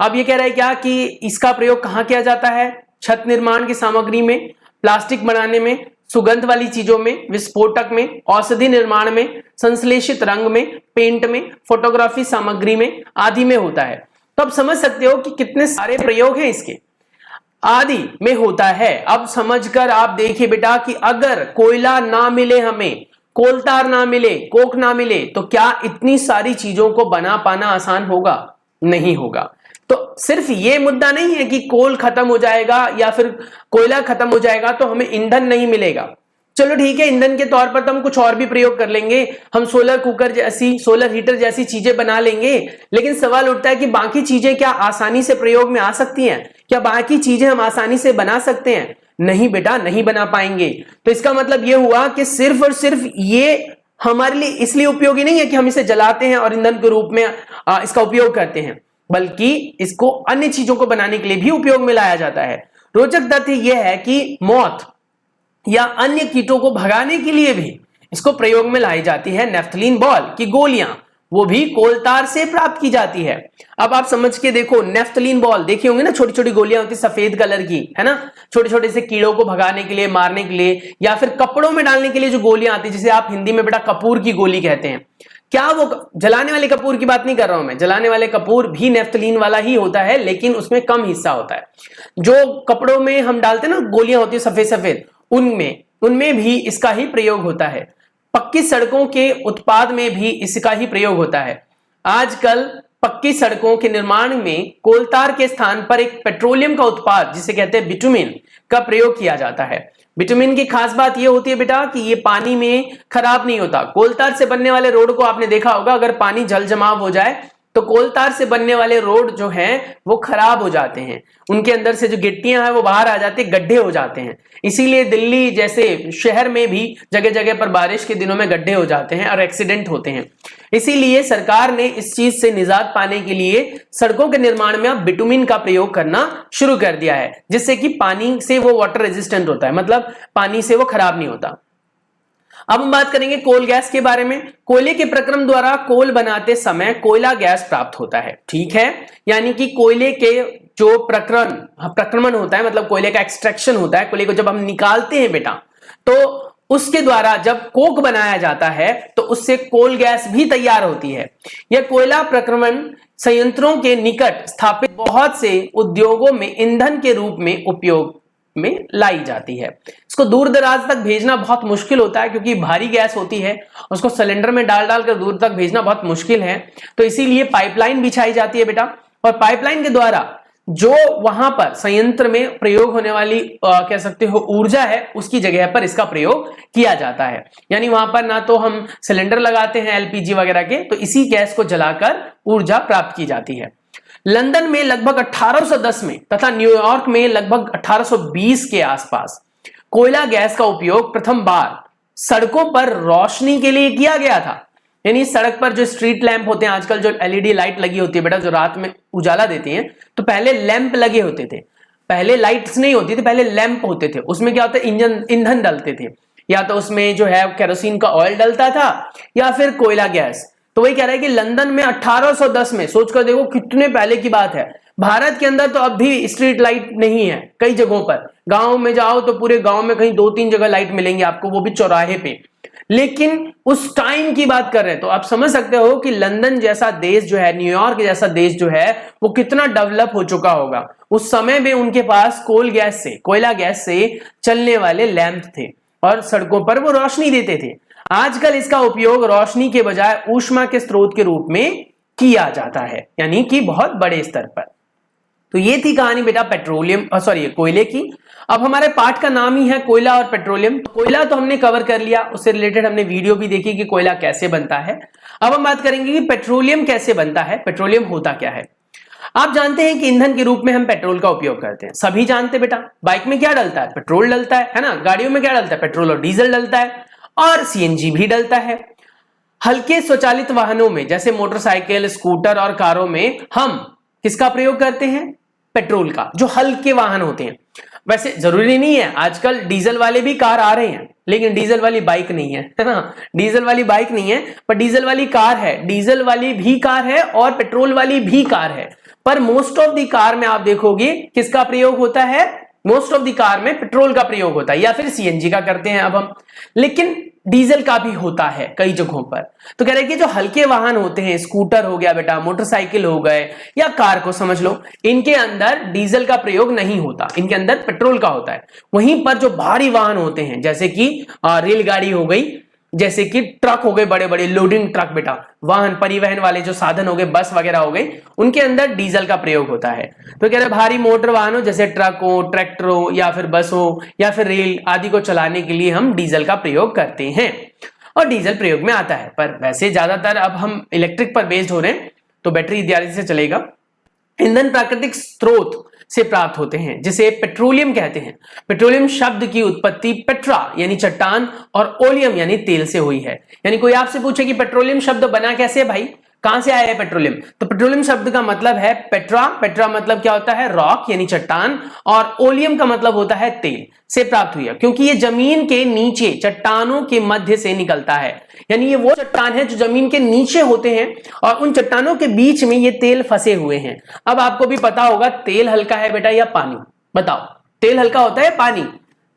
S1: अब ये कह रहा है क्या कि इसका प्रयोग कहां किया जाता है? छत निर्माण की सामग्री में, प्लास्टिक बनाने में, सुगंध वाली चीजों में, विस्फोटक में, औषधि निर्माण में, संश्लेषित रंग में, पेंट में, फोटोग्राफी सामग्री में आदि में होता है। तो आप समझ सकते हो कि कितने सारे प्रयोग हैं इसके, आदि में होता है। अब समझकर आप देखिए बेटा कि अगर कोयला ना मिले, हमें कोलतार ना मिले, कोक ना मिले, तो क्या इतनी सारी चीजों को बना पाना आसान होगा? नहीं होगा। तो सिर्फ ये मुद्दा नहीं है कि कोल खत्म हो जाएगा या फिर कोयला खत्म हो जाएगा तो हमें ईंधन नहीं मिलेगा। चलो ठीक है, ईंधन के तौर पर तो हम कुछ और भी प्रयोग कर लेंगे, हम सोलर कुकर जैसी, सोलर हीटर जैसी चीजें बना लेंगे, लेकिन सवाल उठता है कि बाकी चीजें क्या आसानी से प्रयोग में आ सकती हैं? क्या बाकी चीजें हम आसानी से बना सकते हैं? नहीं बेटा, नहीं बना पाएंगे। तो इसका मतलब यह हुआ कि सिर्फ और सिर्फ ये हमारे लिए इसलिए उपयोगी नहीं है कि हम इसे जलाते हैं और ईंधन के रूप में इसका उपयोग करते हैं, बल्कि इसको अन्य चीजों को बनाने के लिए भी उपयोग में लाया जाता है। रोचक तथ्य यह है कि मौत या अन्य कीटों को भगाने के लिए भी इसको प्रयोग में लाई जाती है। नेफ्थलीन बॉल की गोलियां वो भी कोलतार से प्राप्त की जाती है। अब आप समझ के देखो, नेफ्थलीन बॉल देखी होंगे ना, छोटी छोटी गोलियां होती सफेद कलर की, है ना, छोटे छोटे से कीड़ों को भगाने के लिए, मारने के लिए, या फिर कपड़ों में डालने के लिए जो गोलियां आती है, जिसे आप हिंदी में बेटा कपूर की गोली कहते हैं। क्या वो जलाने वाले कपूर की बात नहीं कर रहा हूं मैं, जलाने वाले कपूर भी नेफ्थलीन वाला ही होता है, लेकिन उसमें कम हिस्सा होता है। जो कपड़ों में हम डालते हैं ना, गोलियां होती है सफेद सफेद, उनमें भी इसका ही प्रयोग होता है। पक्की सड़कों के उत्पाद में भी इसका ही प्रयोग होता है। आजकल पक्की सड़कों के निर्माण में कोलतार के स्थान पर एक पेट्रोलियम का उत्पाद, जिसे कहते हैं बिटुमिन, का प्रयोग किया जाता है। बिटुमिन की खास बात यह होती है बेटा कि ये पानी में खराब नहीं होता। कोलतार से बनने वाले रोड को आपने देखा होगा, अगर पानी जल जमाव हो जाए तो कोलतार से बनने वाले रोड जो हैं वो खराब हो जाते हैं, उनके अंदर से जो गिट्टियां हैं वो बाहर आ जाती है, गड्ढे हो जाते हैं। इसीलिए दिल्ली जैसे शहर में भी जगह जगह पर बारिश के दिनों में गड्ढे हो जाते हैं और एक्सीडेंट होते हैं। इसीलिए सरकार ने इस चीज से निजात पाने के लिए सड़कों के निर्माण में अब बिटुमिन का प्रयोग करना शुरू कर दिया है, जिससे कि पानी से वो वाटर रेजिस्टेंट होता है, मतलब पानी से वो खराब नहीं होता। अब हम बात करेंगे कोल गैस के बारे में। कोयले के प्रक्रम द्वारा कोल बनाते समय कोयला गैस प्राप्त होता है, ठीक है, यानी कि कोयले के जो प्रक्रमण होता है, मतलब कोयले का एक्सट्रैक्शन होता है, कोयले को जब हम निकालते हैं बेटा, तो उसके द्वारा जब कोक बनाया जाता है तो उससे कोल गैस भी तैयार होती है। यह कोयला प्रक्रमण संयंत्रों के निकट स्थापित बहुत से उद्योगों में ईंधन के रूप में उपयोग में लाई जाती है। इसको दूर दराज तक भेजना बहुत मुश्किल होता है, क्योंकि भारी गैस होती है, उसको सिलेंडर में डाल डालकर दूर तक भेजना बहुत मुश्किल है। तो इसीलिए पाइपलाइन बिछाई जाती है बेटा, और पाइपलाइन के द्वारा जो वहां पर संयंत्र में प्रयोग होने वाली कह सकते हो ऊर्जा है, उसकी जगह पर इसका प्रयोग किया जाता है। यानी वहां पर ना तो हम सिलेंडर लगाते हैं एलपीजी वगैरह के, तो इसी गैस को जलाकर ऊर्जा प्राप्त की जाती है। लंदन में लगभग 1810 में तथा न्यूयॉर्क में लगभग 1820 के आसपास कोयला गैस का उपयोग प्रथम बार सड़कों पर रोशनी के लिए किया गया था। यानी सड़क पर जो स्ट्रीट लैंप होते हैं आजकल, जो एलईडी लाइट लगी होती है बेटा, जो रात में उजाला देती हैं, तो पहले लैंप लगे होते थे, पहले लाइट्स नहीं होती थी, पहले लैंप होते थे। उसमें क्या होता है, ईंधन डलते थे, या तो उसमें जो है केरोसिन का ऑयल डलता था या फिर कोयला गैस। तो वही कह रहा है कि लंदन में 1810 में, सोचकर देखो कितने पहले की बात है। भारत के अंदर तो अब भी स्ट्रीट लाइट नहीं है, कई जगहों पर, गांव में जाओ तो पूरे गांव में कहीं 2-3 जगह लाइट मिलेंगी आपको, वो भी चौराहे पे। लेकिन उस टाइम की बात कर रहे हैं, तो आप समझ सकते हो कि लंदन जैसा देश जो है, न्यूयॉर्क जैसा देश जो है, वो कितना डेवलप हो चुका होगा। उस समय में उनके पास कोयला गैस से चलने वाले लैंप थे और सड़कों पर वो रोशनी देते थे। आजकल इसका उपयोग रोशनी के बजाय ऊष्मा के स्रोत के रूप में किया जाता है, यानी कि बहुत बड़े स्तर पर। तो ये थी कहानी बेटा कोयले की। अब हमारे पाठ का नाम ही है कोयला और पेट्रोलियम। कोयला तो हमने कवर कर लिया, उससे रिलेटेड हमने वीडियो भी देखी कि कोयला कैसे बनता है। अब हम बात करेंगे कि पेट्रोलियम कैसे बनता है, पेट्रोलियम होता क्या है। आप जानते हैं कि ईंधन के रूप में हम पेट्रोल का उपयोग करते हैं, सभी जानते हैं बेटा। बाइक में क्या डलता है, पेट्रोल डलता है ना। गाड़ियों में क्या डलता है, पेट्रोल और डीजल डलता है, और सीएनजी भी डलता है। हल्के स्वचालित वाहनों में जैसे मोटरसाइकिल, स्कूटर और कारों में हम किसका प्रयोग करते हैं, पेट्रोल का, जो हल्के वाहन होते हैं। वैसे जरूरी नहीं है, आजकल डीजल वाले भी कार आ रहे हैं, लेकिन डीजल वाली बाइक नहीं है ना, डीजल वाली बाइक नहीं है, पर डीजल वाली कार है। डीजल वाली भी कार है और पेट्रोल वाली भी कार है, पर मोस्ट ऑफ द कार में आप देखोगे किसका प्रयोग होता है, मोस्ट ऑफ द कार में पेट्रोल का प्रयोग होता है, या फिर सीएनजी का करते हैं अब हम, लेकिन डीजल का भी होता है कई जगहों पर। तो कह रहे हैं कि जो हल्के वाहन होते हैं, स्कूटर हो गया बेटा, मोटरसाइकिल हो गए, या कार को समझ लो, इनके अंदर डीजल का प्रयोग नहीं होता, इनके अंदर पेट्रोल का होता है। वहीं पर जो भारी वाहन होते हैं, जैसे कि रेलगाड़ी हो गई, जैसे कि ट्रक हो गए, बड़े बड़े लोडिंग ट्रक बेटा, वाहन परिवहन वाले जो साधन हो गए, बस वगैरह हो गई, उनके अंदर डीजल का प्रयोग होता है। तो कह रहे भारी मोटर वाहनों जैसे ट्रक हो, ट्रैक्टर हो, या फिर बस हो, या फिर रेल आदि को चलाने के लिए हम डीजल का प्रयोग करते हैं, और डीजल प्रयोग में आता है। पर वैसे ज्यादातर अब हम इलेक्ट्रिक पर बेस्ड हो रहे हैं, तो बैटरी इत्यादि से चलेगा। ईंधन प्राकृतिक स्रोत से प्राप्त होते हैं, जिसे पेट्रोलियम कहते हैं। पेट्रोलियम शब्द की उत्पत्ति पेट्रा यानी चट्टान और ओलियम यानी तेल से हुई है। यानी कोई आपसे पूछे कि पेट्रोलियम शब्द बना कैसे भाई, कहां से आया है पेट्रोलियम? तो पेट्रोलियम शब्द का मतलब है पेट्रा, पेट्रा मतलब क्या होता है? रॉक यानी चट्टान, और ओलियम का मतलब होता है तेल से प्राप्त हुई है, क्योंकि ये जमीन के नीचे चट्टानों के मध्य से निकलता है। यानी ये वो चट्टान है जो जमीन के नीचे होते हैं और उन चट्टानों के बीच में ये तेल फंसे हुए हैं। अब आपको भी पता होगा तेल हल्का है बेटा या पानी? बताओ, तेल हल्का होता है पानी?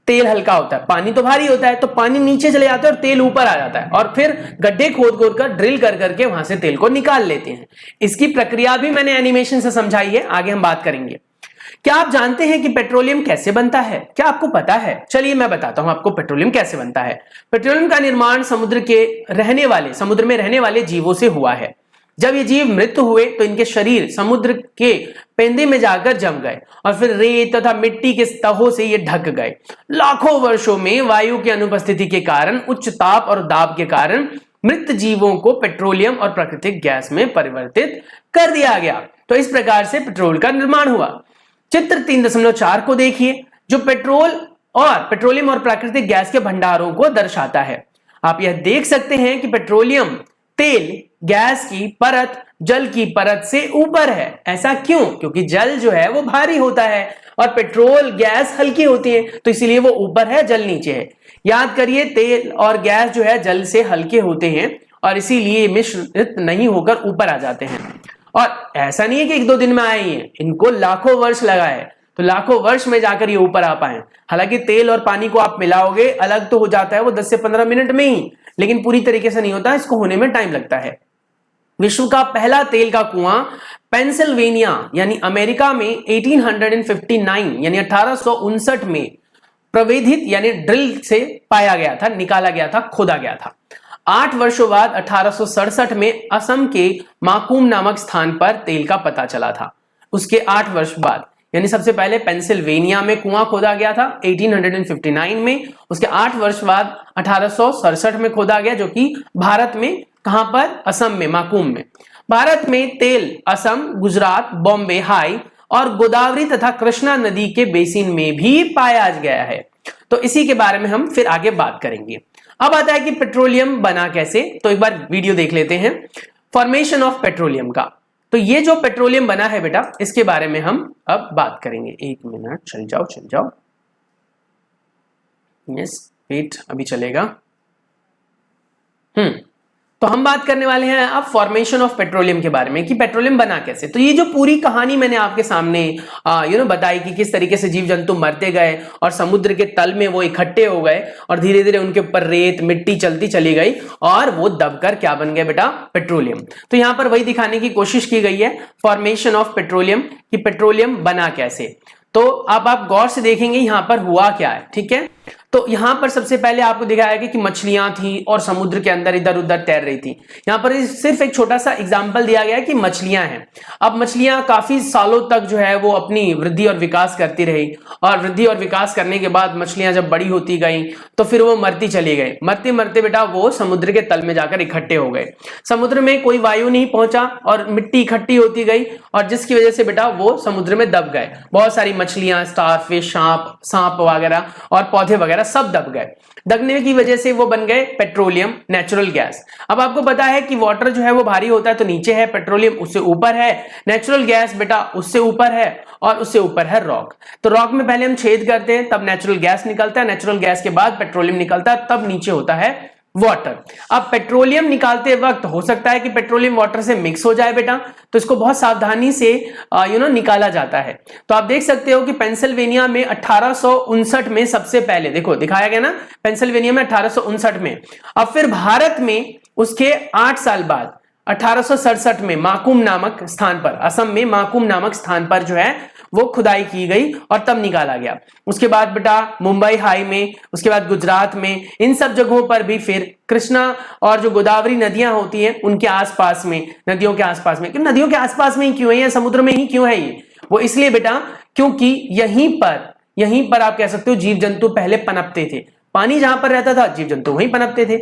S1: तेल हल्का होता है, पानी तो भारी होता है। तो पानी नीचे चले जाता है और तेल ऊपर आ जाता है, और फिर गड्ढे खोद खोद कर ड्रिल कर करके वहां से तेल को निकाल लेते हैं। इसकी प्रक्रिया भी मैंने एनिमेशन से समझाई है, आगे हम बात करेंगे। क्या आप जानते हैं कि पेट्रोलियम कैसे बनता है? क्या आपको पता है? चलिए मैं बताता हूं आपको पेट्रोलियम कैसे बनता है। पेट्रोलियम का निर्माण समुद्र में रहने वाले जीवों से हुआ है। जब ये जीव मृत हुए तो इनके शरीर समुद्र के पेंदे में जाकर जम गए और फिर रेत तथा मिट्टी के तहों से ये ढक गए। लाखों वर्षों में वायु की अनुपस्थिति के कारण, उच्च ताप और दाब के कारण मृत जीवों को पेट्रोलियम और प्राकृतिक गैस में परिवर्तित कर दिया गया। तो इस प्रकार से पेट्रोल का निर्माण हुआ। चित्र 3.4 को देखिए, जो पेट्रोलियम और प्राकृतिक गैस के भंडारों को दर्शाता है। आप यह देख सकते हैं कि पेट्रोलियम तेल गैस की परत जल की परत से ऊपर है। ऐसा क्यों? क्योंकि जल जो है वो भारी होता है और पेट्रोल गैस हल्की होती है, तो इसीलिए वो ऊपर है, जल नीचे है। याद करिए, तेल और गैस जो है जल से हल्के होते हैं और इसीलिए मिश्रित नहीं होकर ऊपर आ जाते हैं। और ऐसा नहीं है कि 1-2 दिन में आए हैं, इनको लाखों वर्ष लगा है, तो लाखों वर्ष में जाकर ये ऊपर आ पाए। हालांकि तेल और पानी को आप मिलाओगे अलग तो हो जाता है वो 10 से 15 मिनट में ही, लेकिन पूरी तरीके से नहीं होता, इसको होने में टाइम लगता है। विश्व का पहला तेल का कुआं पेंसिल्वेनिया यानी अमेरिका में 1859 यानी 1859 में प्रवेधित यानी ड्रिल से पाया गया था, निकाला गया था, खोदा गया था। 8 वर्षों बाद 1867 में असम के माकूम नामक स्थान पर तेल का पता चला था। उसके 8 वर्ष बाद, यानी सबसे पहले पेंसिल्वेनिया में कुआं खोदा गया था 1859 में, उसके 8 वर्ष बाद 1867 में खोदा गया, जो कि भारत में, कहां पर? असम में, माकूम में। भारत में तेल असम, गुजरात, बॉम्बे हाई और गोदावरी तथा कृष्णा नदी के बेसिन में भी पाया गया है। तो इसी के बारे में हम फिर आगे बात करेंगे। अब आता है कि पेट्रोलियम बना कैसे, तो एक बार वीडियो देख लेते हैं फॉर्मेशन ऑफ पेट्रोलियम का। तो ये जो पेट्रोलियम बना है बेटा, इसके बारे में हम अब बात करेंगे। 1 मिनट, चल जाओ। यस, वेट, अभी चलेगा। तो हम बात करने वाले हैं अब फॉर्मेशन ऑफ पेट्रोलियम के बारे में, कि पेट्रोलियम बना कैसे। तो ये जो पूरी कहानी मैंने आपके सामने बताई कि किस तरीके से जीव जंतु मरते गए और समुद्र के तल में वो इकट्ठे हो गए और धीरे धीरे उनके ऊपर रेत मिट्टी चलती चली गई और वो दबकर क्या बन गया बेटा? पेट्रोलियम। तो यहां पर वही दिखाने की कोशिश की गई है, फॉर्मेशन ऑफ पेट्रोलियम, कि पेट्रोलियम बना कैसे। तो अब आप गौर से देखेंगे यहां पर हुआ क्या है, ठीक है। तो यहां पर सबसे पहले आपको दिखाया गया कि मछलियां थी और समुद्र के अंदर इधर उधर तैर रही थी। यहां पर सिर्फ एक छोटा सा एग्जांपल दिया गया है कि मछलियां हैं। अब मछलियां काफी सालों तक जो है वो अपनी वृद्धि और विकास करती रही, और वृद्धि और विकास करने के बाद मछलियां जब बड़ी होती गई तो फिर वो मरती चली गई। मरते मरते बेटा वो समुद्र के तल में जाकर इकट्ठे हो गए। समुद्र में कोई वायु नहीं पहुंचा और मिट्टी इकट्ठी होती गई, और जिसकी वजह से बेटा वो समुद्र में दब गए। बहुत सारी मछलियां, स्टारफिश, सांप वगैरह और पौधे वगैरह सब दब गए। दबने की वजह से वो बन गए पेट्रोलियम, नेचुरल गैस। अब आपको पता है कि वाटर जो है वो भारी होता है, तो नीचे है, पेट्रोलियम उससे ऊपर है, नेचुरल गैस बेटा उससे ऊपर है, और उससे ऊपर है रॉक। तो रॉक में पहले हम छेद करते हैं, तब नेचुरल गैस निकलता है, नेचुरल गैस के बाद पेट्रोलियम निकलता है, तब नीचे होता है वाटर। अब पेट्रोलियम निकालते वक्त हो सकता है कि पेट्रोलियम वाटर से मिक्स हो जाए बेटा, तो इसको बहुत सावधानी से निकाला जाता है। तो आप देख सकते हो कि पेंसिल्वेनिया में 1859 में सबसे पहले, देखो दिखाया गया ना, पेंसिल्वेनिया में 1859 में। अब फिर भारत में उसके 8 साल बाद 1867 में माकूम नामक स्थान पर, असम में माकूम नामक स्थान पर जो है वो खुदाई की गई और तब निकाला गया। उसके बाद बेटा मुंबई हाई में, उसके बाद गुजरात में, इन सब जगहों पर भी फिर कृष्णा और जो गोदावरी नदियां होती हैं उनके आसपास में, नदियों के आसपास में, नदियों के आसपास में ही क्यों है या समुद्र में ही क्यों है ये? वो इसलिए बेटा क्योंकि यहीं पर आप कह सकते हो जीव जंतु पहले पनपते थे। पानी जहां पर रहता था जीव जंतु वहीं पनपते थे।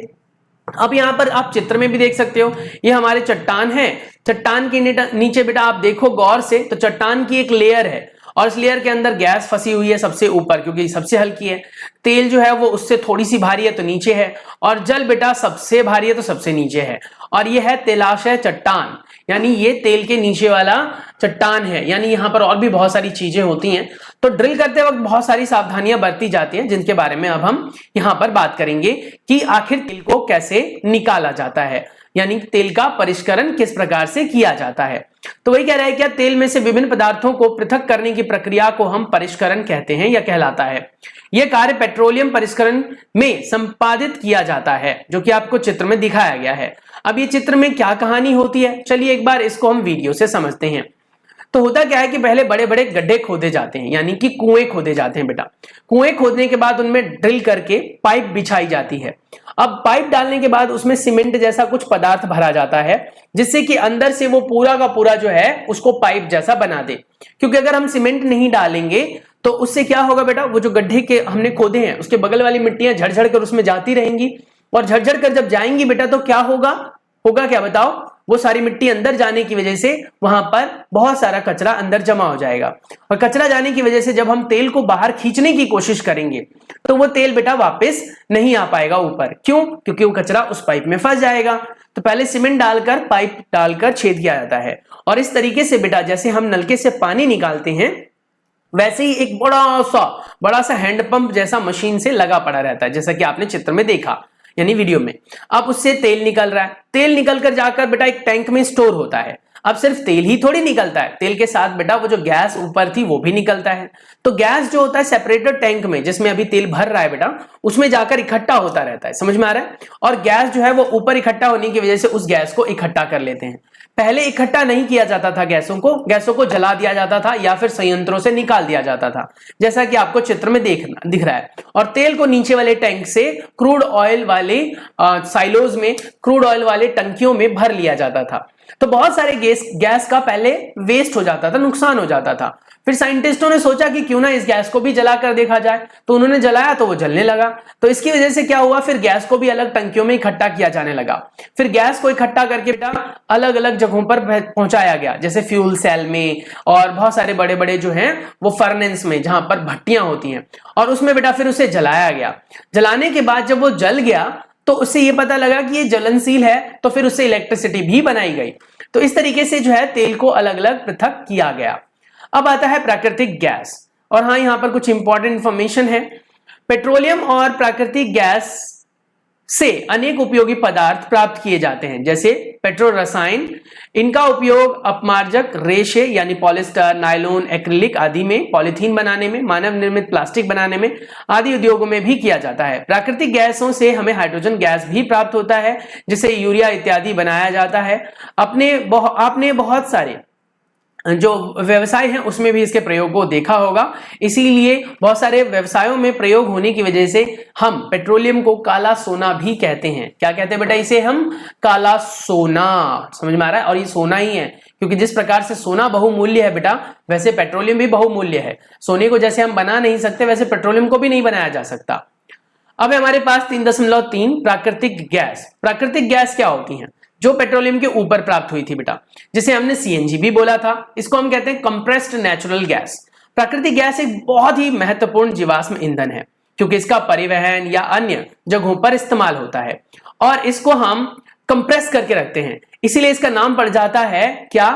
S1: अब यहां पर आप चित्र में भी देख सकते हो, ये हमारे चट्टान है, चट्टान के नीचे बेटा आप देखो गौर से, तो चट्टान की एक लेयर है और इस लेयर के अंदर गैस फंसी हुई है सबसे ऊपर, क्योंकि सबसे हल्की है। तेल जो है वो उससे थोड़ी सी भारी है तो नीचे है, और जल बेटा सबसे भारी है तो सबसे नीचे है। और ये है तेलाशय चट्टान, यानी ये तेल के नीचे वाला चट्टान है। यानी यहां पर और भी बहुत सारी चीजें होती हैं। तो ड्रिल करते वक्त बहुत सारी सावधानियां बरती जाती हैं, जिनके बारे में अब हम यहां पर बात करेंगे कि आखिर तेल को कैसे निकाला जाता है, यानी तेल का परिष्करण किस प्रकार से किया जाता है। तो वही कह रहा है क्या तेल में से विभिन्न पदार्थों को पृथक करने की प्रक्रिया को हम परिष्करण कहते हैं या कहलाता है। यह कार्य पेट्रोलियम परिष्करण में संपादित किया जाता है, जो कि आपको चित्र में दिखाया गया है। अब ये चित्र में क्या कहानी होती है, चलिए एक बार इसको हम वीडियो से समझते हैं। तो होता क्या है कि पहले बड़े बड़े गड्ढे खोदे जाते हैं, यानी कि कुएं खोदे जाते हैं बेटा। कुएं खोदने के बाद उनमें ड्रिल करके पाइप बिछाई जाती है। अब पाइप डालने के बाद उसमें सीमेंट जैसा कुछ पदार्थ भरा जाता है, जिससे कि अंदर से वो पूरा का पूरा जो है उसको पाइप जैसा बना दे। क्योंकि अगर हम सीमेंट नहीं डालेंगे तो उससे क्या होगा बेटा, वो जो गड्ढे के हमने खोदे हैं उसके बगल वाली मिट्टियां झड़ कर उसमें जाती रहेंगी, और झड़ कर जब जाएंगी बेटा तो क्या होगा क्या बताओ, वो सारी मिट्टी अंदर जाने की वजह से वहां पर बहुत सारा कचरा अंदर जमा हो जाएगा। और कचरा जाने की वजह से जब हम तेल को बाहर खींचने की कोशिश करेंगे तो वो तेल बेटा वापस नहीं आ पाएगा ऊपर। क्यों? क्योंकि वो कचरा उस पाइप में फंस जाएगा। तो पहले सीमेंट डालकर पाइप डालकर छेद किया जाता है, और इस तरीके से बेटा जैसे हम नलके से पानी निकालते हैं वैसे ही एक बड़ा सा हैंडपंप जैसा मशीन से लगा पड़ा रहता है, जैसा कि आपने चित्र में देखा यानी वीडियो में। अब उससे तेल निकल रहा है, तेल निकल कर जाकर बेटा एक टैंक में स्टोर होता है। अब सिर्फ तेल ही थोड़ी निकलता है, तेल के साथ बेटा वो जो गैस ऊपर थी वो भी निकलता है। तो गैस जो होता है सेपरेटेड टैंक में, जिसमें अभी तेल भर रहा है बेटा, उसमें जाकर इकट्ठा होता रहता है। समझ में आ रहा है? और गैस जो है वो ऊपर इकट्ठा होने की वजह से उस गैस को इकट्ठा कर लेते हैं। पहले इकट्ठा नहीं किया जाता था, गैसों को जला दिया जाता था या फिर संयंत्रों से निकाल दिया जाता था, जैसा कि आपको चित्र में दिख रहा है। और तेल को नीचे वाले टैंक से क्रूड ऑयल वाले साइलोज में, क्रूड ऑयल वाले टंकियों में भर लिया जाता था। तो बहुत सारे गैस का पहले वेस्ट हो जाता था, नुकसान हो जाता था। फिर साइंटिस्टों ने सोचा कि क्यों ना इस गैस को भी जलाकर देखा जाए, तो उन्होंने जलाया तो वो जलने लगा। तो इसकी वजह से क्या हुआ, फिर गैस को भी अलग टंकियों में इकट्ठा किया जाने लगा। फिर गैस को इकट्ठा करके बेटा अलग अलग जगहों पर पहुंचाया गया, जैसे फ्यूल सेल में और बहुत सारे बड़े बड़े जो हैं वो फर्नेस में, जहां पर भट्टियां होती हैं, और उसमें बेटा फिर उसे जलाया गया। जलाने के बाद जब वो जल गया तो उससे ये पता लगा कि ये ज्वलनशील है, तो फिर उससे इलेक्ट्रिसिटी भी बनाई गई। तो इस तरीके से जो है तेल को अलग अलग पृथक किया गया। अब आता है प्राकृतिक गैस, और हाँ यहां पर कुछ इंपॉर्टेंट इंफॉर्मेशन है। पेट्रोलियम और प्राकृतिक गैस से अनेक उपयोगी पदार्थ प्राप्त किए जाते हैं, जैसे पेट्रो रसायन। इनका उपयोग अपमार्जक, रेशे यानी पॉलिस्टर, नायलॉन, एक्रिलिक आदि में, पॉलीथीन बनाने में, मानव निर्मित प्लास्टिक बनाने में आदि उद्योगों में भी किया जाता है। प्राकृतिक गैसों से हमें हाइड्रोजन गैस भी प्राप्त होता है, जिसे यूरिया इत्यादि बनाया जाता है। आपने बहुत सारे जो व्यवसाय हैं उसमें भी इसके प्रयोग को देखा होगा। इसीलिए बहुत सारे व्यवसायों में प्रयोग होने की वजह से हम पेट्रोलियम को काला सोना भी कहते हैं। क्या कहते हैं बेटा इसे हम? काला सोना। समझ में आ रहा है? और ये सोना ही है, क्योंकि जिस प्रकार से सोना बहुमूल्य है बेटा, वैसे पेट्रोलियम भी बहुमूल्य है। सोने को जैसे हम बना नहीं सकते, वैसे पेट्रोलियम को भी नहीं बनाया जा सकता। अब हमारे पास 3.3 प्राकृतिक गैस। प्राकृतिक गैस क्या होती है? जो पेट्रोलियम के ऊपर प्राप्त हुई थी बेटा, जिसे हमने सीएनजी भी बोला था, इसको हम कहते हैं कंप्रेस्ड नेचुरल गैस। प्राकृतिक गैस एक बहुत ही महत्वपूर्ण जीवाश्म ईंधन है, क्योंकि इसका परिवहन या अन्य जगहों पर इस्तेमाल होता है, और इसको हम कंप्रेस करके रखते हैं। इसीलिए इसका नाम पड़ जाता है क्या?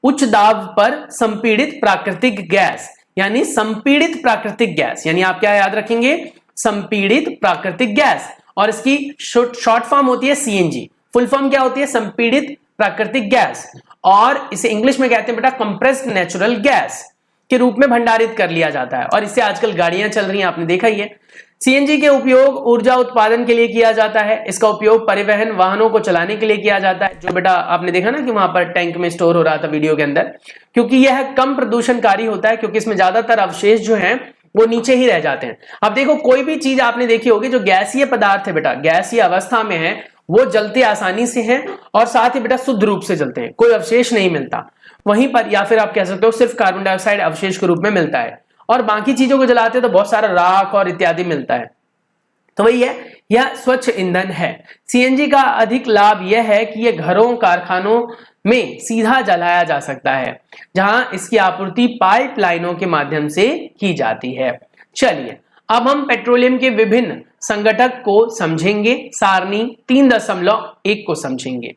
S1: उच्च दाब पर संपीड़ित प्राकृतिक गैस, यानी संपीड़ित प्राकृतिक गैस। यानी आप क्या याद रखेंगे? संपीड़ित प्राकृतिक गैस। और इसकी शॉर्ट फॉर्म होती है सीएनजी। फुल फॉर्म क्या होती है? संपीड़ित प्राकृतिक गैस। और इसे इंग्लिश में कहते हैं बेटा कंप्रेस्ड नेचुरल गैस के रूप में भंडारित कर लिया जाता है। और इससे आजकल गाड़ियां चल रही हैं, आपने देखा ही है। सीएनजी के उपयोग ऊर्जा उत्पादन के लिए किया जाता है। इसका उपयोग परिवहन वाहनों को चलाने के लिए किया जाता है, जो बेटा आपने देखा ना कि वहां पर टैंक में स्टोर हो रहा था वीडियो के अंदर, क्योंकि यह कम प्रदूषणकारी होता है, क्योंकि इसमें ज्यादातर अवशेष जो हैं वो नीचे ही रह जाते हैं। अब देखो कोई भी चीज आपने देखी होगी जो गैसीय पदार्थ है बेटा, गैसीय अवस्था में है, वो जलते आसानी से हैं और साथ ही बेटा शुद्ध रूप से जलते हैं, कोई अवशेष नहीं मिलता वहीं पर, या फिर आप कह सकते हो सिर्फ कार्बन डाइऑक्साइड अवशेष के रूप में मिलता है, और बाकी चीजों को जलाते हैं तो बहुत सारा राख और इत्यादि मिलता है। तो वही है, यह स्वच्छ ईंधन है। सीएनजी का अधिक लाभ यह है कि यह घरों, कारखानों में सीधा जलाया जा सकता है, जहां इसकी आपूर्ति पाइपलाइनों के माध्यम से की जाती है। चलिए अब हम पेट्रोलियम के विभिन्न संगठक को समझेंगे। सारणी 3.1 को समझेंगे।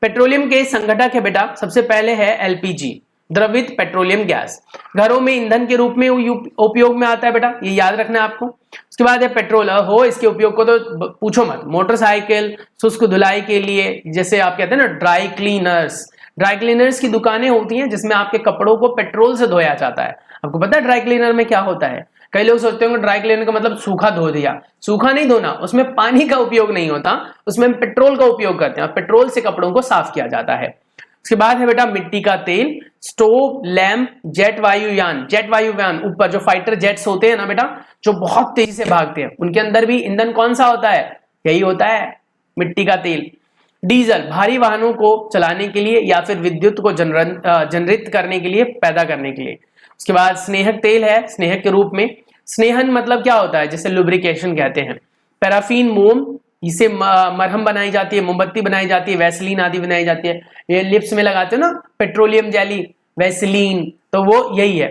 S1: पेट्रोलियम के संगठक है बेटा, सबसे पहले है एलपीजी, द्रवित पेट्रोलियम गैस, घरों में ईंधन के रूप में उपयोग में आता है बेटा, ये याद रखना है आपको। उसके बाद है पेट्रोल हो, इसके उपयोग को तो पूछो मत, मोटरसाइकिल शुष्क धुलाई के लिए, जैसे आप कहते हैं ना ड्राई क्लीनर्स की दुकानें होती हैं जिसमें आपके कपड़ों को पेट्रोल से धोया जाता है। आपको पता है ड्राई क्लीनर में क्या होता है? कई लोग सोचते होंगे ड्राई क्लीनर का मतलब सूखा धो दिया, सूखा नहीं धोना, उसमें पानी का उपयोग नहीं होता, उसमें पेट्रोल का उपयोग करते हैं, पेट्रोल से कपड़ों को साफ किया जाता है। उसके बाद है बेटा मिट्टी का तेल, स्टोव, लैंप, जेट वायुयान ऊपर जो फाइटर जेट्स होते हैं ना बेटा, जो बहुत तेजी से भागते हैं, उनके अंदर भी ईंधन कौन सा होता है? यही होता है, मिट्टी का तेल। डीजल, भारी वाहनों को चलाने के लिए या फिर विद्युत को जनरित करने के लिए, पैदा करने के लिए। उसके बाद स्नेहक तेल है, स्नेहक के रूप में। स्नेहन मतलब क्या होता है? जैसे लुब्रिकेशन कहते हैं। पैराफिन, मोम, इसे मरहम बनाई जाती है, मोमबत्ती बनाई जाती है, वैसलीन आदि बनाई जाती है। ये लिप्स में लगाते हो ना पेट्रोलियम जेली, वैसलीन, तो वो यही है।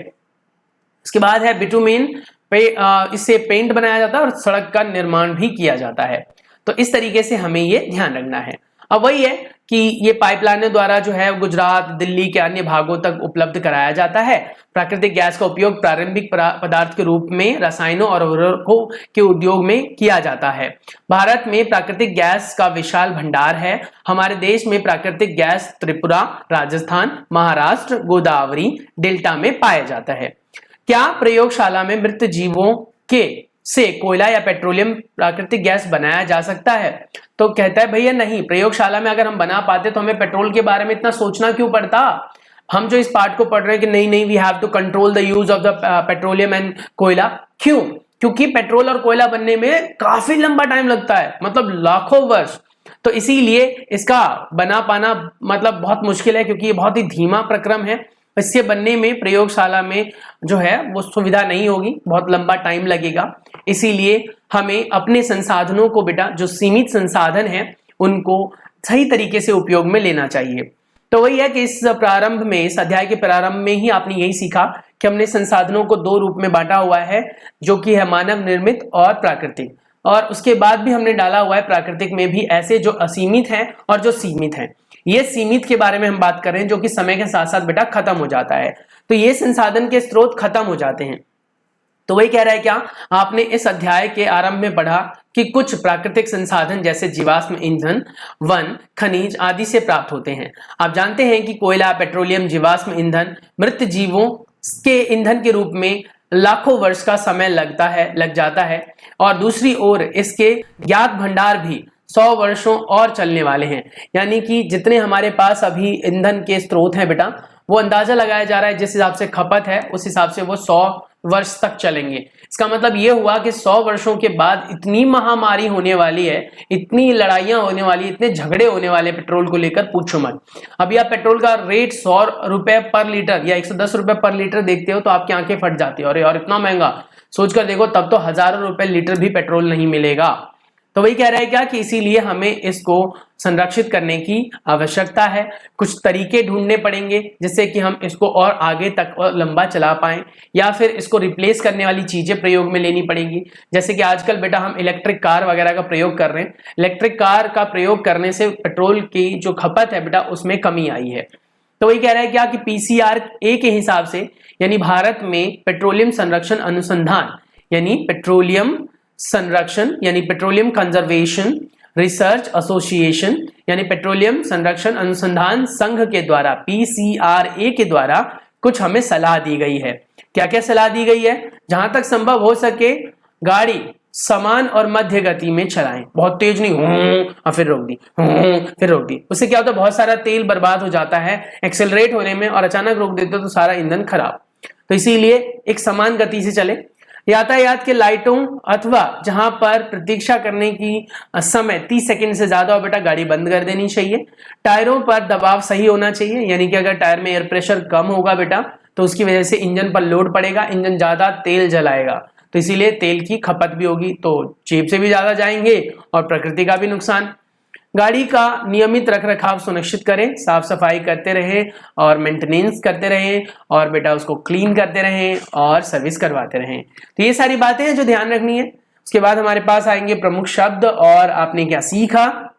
S1: उसके बाद है बिटुमेन, इससे पेंट बनाया जाता है और सड़क का निर्माण भी किया जाता है। तो इस तरीके से हमें ये ध्यान रखना है। अब वही है कि ये पाइपलाइनों द्वारा जो है गुजरात, दिल्ली के अन्य भागों तक उपलब्ध कराया जाता है। प्राकृतिक गैस का उपयोग प्रारंभिक पदार्थ के रूप में रसायनों और उर्वरकों के उद्योग में किया जाता है। भारत में प्राकृतिक गैस का विशाल भंडार है। हमारे देश में प्राकृतिक गैस त्रिपुरा, राजस्थान, महाराष्ट्र, गोदावरी डेल्टा में पाया जाता है। क्या प्रयोगशाला में मृत जीवों के से कोयला या पेट्रोलियम प्राकृतिक गैस बनाया जा सकता है? तो कहता है भैया नहीं, प्रयोगशाला में अगर हम बना पाते तो हमें पेट्रोल के बारे में इतना सोचना क्यों पड़ता। हम जो इस पार्ट को पढ़ रहे हैं कि नहीं we have to control the use of the petroleum and कोयला। क्यों? क्योंकि पेट्रोल और कोयला बनने में काफी लंबा टाइम लगता है, मतलब लाखों वर्ष। तो इसीलिए इसका बना पाना मतलब बहुत मुश्किल है, क्योंकि ये बहुत ही धीमा प्रक्रम है। इसके बनने में प्रयोगशाला में जो है वो सुविधा नहीं होगी, बहुत लंबा टाइम लगेगा। इसीलिए हमें अपने संसाधनों को बेटा, जो सीमित संसाधन है, उनको सही तरीके से उपयोग में लेना चाहिए। तो वही है कि इस प्रारंभ में, इस अध्याय के प्रारंभ में ही आपने यही सीखा कि हमने संसाधनों को दो रूप में बांटा हुआ है, जो कि है मानव निर्मित और प्राकृतिक। और उसके बाद भी हमने डाला हुआ है प्राकृतिक में भी ऐसे जो असीमित हैं और जो सीमित हैं। ये सीमित के बारे में हम बात कर रहे हैं, जो कि समय के साथ साथ बेटा खत्म हो जाता है। तो ये संसाधन के स्रोत खत्म हो जाते हैं। तो वही कह रहा है क्या, आपने इस अध्याय के आरंभ में पढ़ा कि कुछ प्राकृतिक संसाधन जैसे जीवाश्म ईंधन, वन, खनिज आदि से प्राप्त होते हैं। आप जानते हैं कि कोयला, पेट्रोलियम, जीवाश्म ईंधन मृत जीवों के ईंधन के रूप में लाखों वर्ष का समय लग जाता है, और दूसरी ओर इसके ज्ञात भंडार भी 100 वर्षों और चलने वाले हैं। यानी कि जितने हमारे पास अभी ईंधन के स्रोत हैं बेटा, वो अंदाजा लगाया जा रहा है जिस हिसाब से खपत है उस हिसाब से वो 100 वर्ष तक चलेंगे। इसका मतलब ये हुआ कि 100 वर्षों के बाद इतनी महामारी होने वाली है, इतनी लड़ाइयां होने वाली, इतने झगड़े होने वाले पेट्रोल को लेकर, पूछो मत। अभी आप पेट्रोल का रेट 100 रुपए पर लीटर या 110 रुपए पर लीटर देखते हो तो आपकी आंखें फट जाती है, और इतना महंगा, सोचकर देखो तब तो हजारों रुपए लीटर भी पेट्रोल नहीं मिलेगा। तो वही कह रहा है क्या कि इसीलिए हमें इसको संरक्षित करने की आवश्यकता है। कुछ तरीके ढूंढने पड़ेंगे जिससे कि हम इसको और आगे तक और लंबा चला पाएं, या फिर इसको रिप्लेस करने वाली चीजें प्रयोग में लेनी पड़ेंगी। जैसे कि आजकल बेटा हम इलेक्ट्रिक कार वगैरह का प्रयोग कर रहे हैं। इलेक्ट्रिक कार का प्रयोग करने से पेट्रोल की जो खपत है बेटा उसमें कमी आई है। तो वही कह रहा है क्या कि PCRA के हिसाब से, यानी भारत में पेट्रोलियम संरक्षण अनुसंधान यानी पेट्रोलियम संरक्षण यानी पेट्रोलियम कंजर्वेशन रिसर्च एसोसिएशन यानी पेट्रोलियम संरक्षण अनुसंधान संघ के द्वारा, PCRA के द्वारा कुछ हमें सलाह दी गई है। क्या क्या सलाह दी गई है? जहां तक संभव हो सके गाड़ी समान और मध्य गति में चलाएं, बहुत तेज नहीं, फिर रोक दी, फिर रोक दी। उससे क्या होता है, बहुत सारा तेल बर्बाद हो जाता है एक्सेलरेट होने में, और अचानक रोक देते तो सारा ईंधन खराब। तो इसीलिए एक समान गति से चले। यातायात के लाइटों अथवा जहां पर प्रतीक्षा करने की समय 30 सेकंड से ज्यादा हो बेटा, गाड़ी बंद कर देनी चाहिए। टायरों पर दबाव सही होना चाहिए, यानी कि अगर टायर में एयर प्रेशर कम होगा बेटा तो उसकी वजह से इंजन पर लोड पड़ेगा, इंजन ज्यादा तेल जलाएगा, तो इसीलिए तेल की खपत भी होगी, तो जेब से भी ज्यादा जाएंगे और प्रकृति का भी नुकसान। गाड़ी का नियमित रखरखाव सुनिश्चित करें, साफ सफाई करते रहें और मेंटेनेंस करते रहें और बेटा उसको क्लीन करते रहें और सर्विस करवाते रहें। तो ये सारी बातें हैं जो ध्यान रखनी है। उसके बाद हमारे पास आएंगे प्रमुख शब्द और आपने क्या सीखा।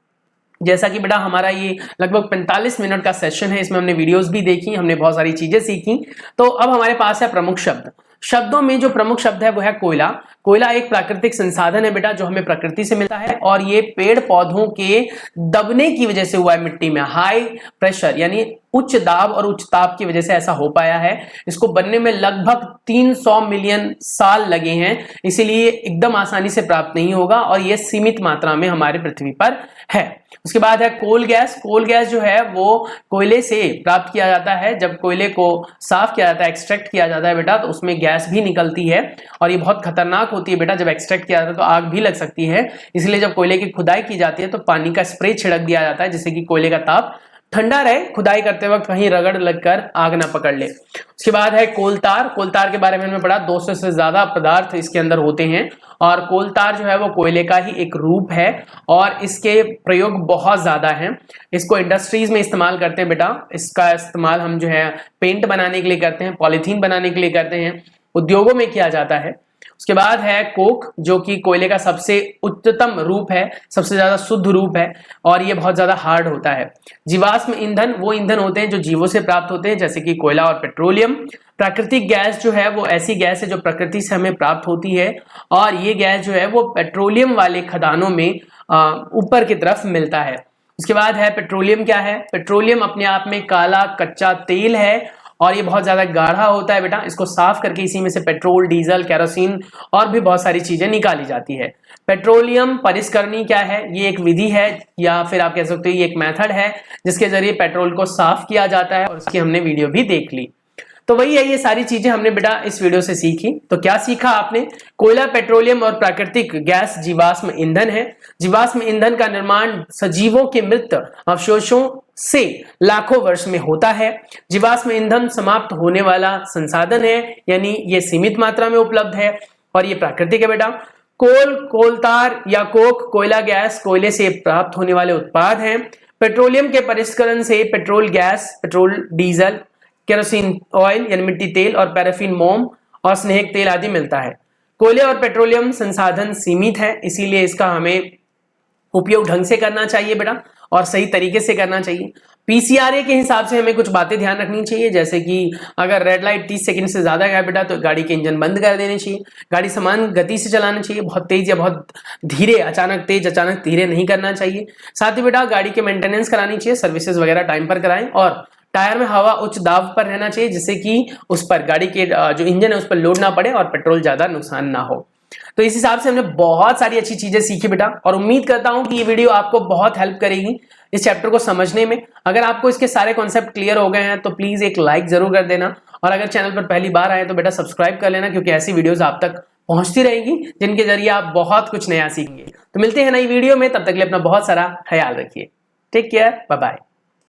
S1: जैसा कि बेटा हमारा ये लगभग 45 मिनट का सेशन है, इसमें हमने वीडियोस भी देखी, हमने बहुत सारी चीजें सीखी। तो अब हमारे पास है प्रमुख शब्द। शब्दों में जो प्रमुख शब्द है वो है कोयला। कोयला एक प्राकृतिक संसाधन है बेटा जो हमें प्रकृति से मिलता है और ये पेड़ पौधों के दबने की वजह से हुआ है मिट्टी में। हाई प्रेशर यानी उच्च दाब और उच्च ताप की वजह से ऐसा हो पाया है। इसको बनने में लगभग 300 मिलियन साल लगे हैं, इसीलिए एकदम आसानी से प्राप्त नहीं होगा और यह सीमित मात्रा में हमारे पृथ्वी पर है। उसके बाद है कोल गैस। कोल गैस जो है वो कोयले से प्राप्त किया जाता है। जब कोयले को साफ किया जाता है, एक्सट्रैक्ट किया जाता है बेटा, तो उसमें गैस भी निकलती है और ये बहुत खतरनाक होती है बेटा। जब एक्सट्रैक्ट किया जाता है तो आग भी लग सकती है, इसलिए जब कोयले की खुदाई की जाती है तो पानी का स्प्रे छिड़क दिया जाता है जिससे कि कोयले का ताप ठंडा रहे, खुदाई करते वक्त कहीं रगड़ लगकर आग ना पकड़ ले। उसके बाद है कोलतार। कोलतार के बारे में हमने पढ़ा, 200 से ज्यादा पदार्थ इसके अंदर होते हैं और कोलतार जो है वो कोयले का ही एक रूप है और इसके प्रयोग बहुत ज्यादा हैं। इसको इंडस्ट्रीज में इस्तेमाल करते हैं बेटा। इसका इस्तेमाल हम जो है पेंट बनाने के लिए करते हैं, पॉलीथीन बनाने के लिए करते हैं, उद्योगों में किया जाता है। उसके बाद है कोक, जो कि कोयले का सबसे उच्चतम रूप है, सबसे ज्यादा शुद्ध रूप है और ये बहुत ज्यादा हार्ड होता है। जीवाश्म ईंधन वो ईंधन होते हैं जो जीवों से प्राप्त होते हैं, जैसे कि कोयला और पेट्रोलियम। प्राकृतिक गैस जो है वो ऐसी गैस है जो प्रकृति से हमें प्राप्त होती है और ये गैस जो है वो पेट्रोलियम वाले खदानों में ऊपर की तरफ मिलता है। उसके बाद है पेट्रोलियम। क्या है पेट्रोलियम? अपने आप में काला कच्चा तेल है और ये बहुत ज्यादा गाढ़ा होता है बेटा। इसको साफ करके इसी में से पेट्रोल, डीजल, केरोसिन और भी बहुत सारी चीजें निकाली जाती है। पेट्रोलियम परिष्करणी क्या है? ये एक विधि है या फिर आप कह सकते हो ये एक मेथड है जिसके जरिए पेट्रोल को साफ किया जाता है और उसकी हमने वीडियो भी देख ली। तो वही है, ये सारी चीजें हमने बेटा इस वीडियो से सीखी। तो क्या सीखा आपने? कोयला, पेट्रोलियम और प्राकृतिक गैस जीवाश्म ईंधन है। जीवाश्म ईंधन का निर्माण सजीवों के मृत अवशेषों से लाखों वर्ष में होता है। जीवाश्म ईंधन समाप्त होने वाला संसाधन है, यानी ये सीमित मात्रा में उपलब्ध है और ये प्राकृतिक है बेटा। कोल, कोलतार या कोक, कोयला गैस कोयले से प्राप्त होने वाले उत्पाद हैं। पेट्रोलियम के परिष्करण से petrol gas, petrol, diesel, kerosene oil यानी मिट्टी तेल और पैराफिन मोम और स्नेहक तेल आदि मिलता है। कोयले और पेट्रोलियम संसाधन सीमित है, इसीलिए इसका हमें उपयोग ढंग से करना चाहिए बेटा और सही तरीके से करना चाहिए। पीसीआरए के हिसाब से हमें कुछ बातें ध्यान रखनी चाहिए, जैसे कि अगर रेड लाइट 30 सेकंड से ज्यादा है बेटा तो गाड़ी के इंजन बंद कर देने चाहिए। गाड़ी समान गति से चलाना चाहिए, बहुत तेज या बहुत धीरे, अचानक तेज अचानक धीरे नहीं करना चाहिए। साथ ही बेटा गाड़ी के मेंटेनेंस करानी चाहिए, सर्विसेज वगैरह टाइम पर कराएं और टायर में हवा उच्च दाब पर रहना चाहिए जिससे कि उस पर गाड़ी के जो इंजन है उस पर लोड ना पड़े और पेट्रोल ज्यादा नुकसान ना हो। तो इस हिसाब से हमने बहुत सारी अच्छी चीजें सीखी बेटा और उम्मीद करता हूं कि ये वीडियो आपको बहुत हेल्प करेगी इस चैप्टर को समझने में। अगर आपको इसके सारे कॉन्सेप्ट क्लियर हो गए हैं तो प्लीज एक लाइक जरूर कर देना और अगर चैनल पर पहली बार आए तो बेटा सब्सक्राइब कर लेना, क्योंकि ऐसी वीडियोस आप तक पहुंचती रहेंगी जिनके जरिए आप बहुत कुछ नया सीखेंगे। तो मिलते हैं नई वीडियो में, तब तक के लिए अपना बहुत सारा ख्याल रखिए। Take care, bye bye.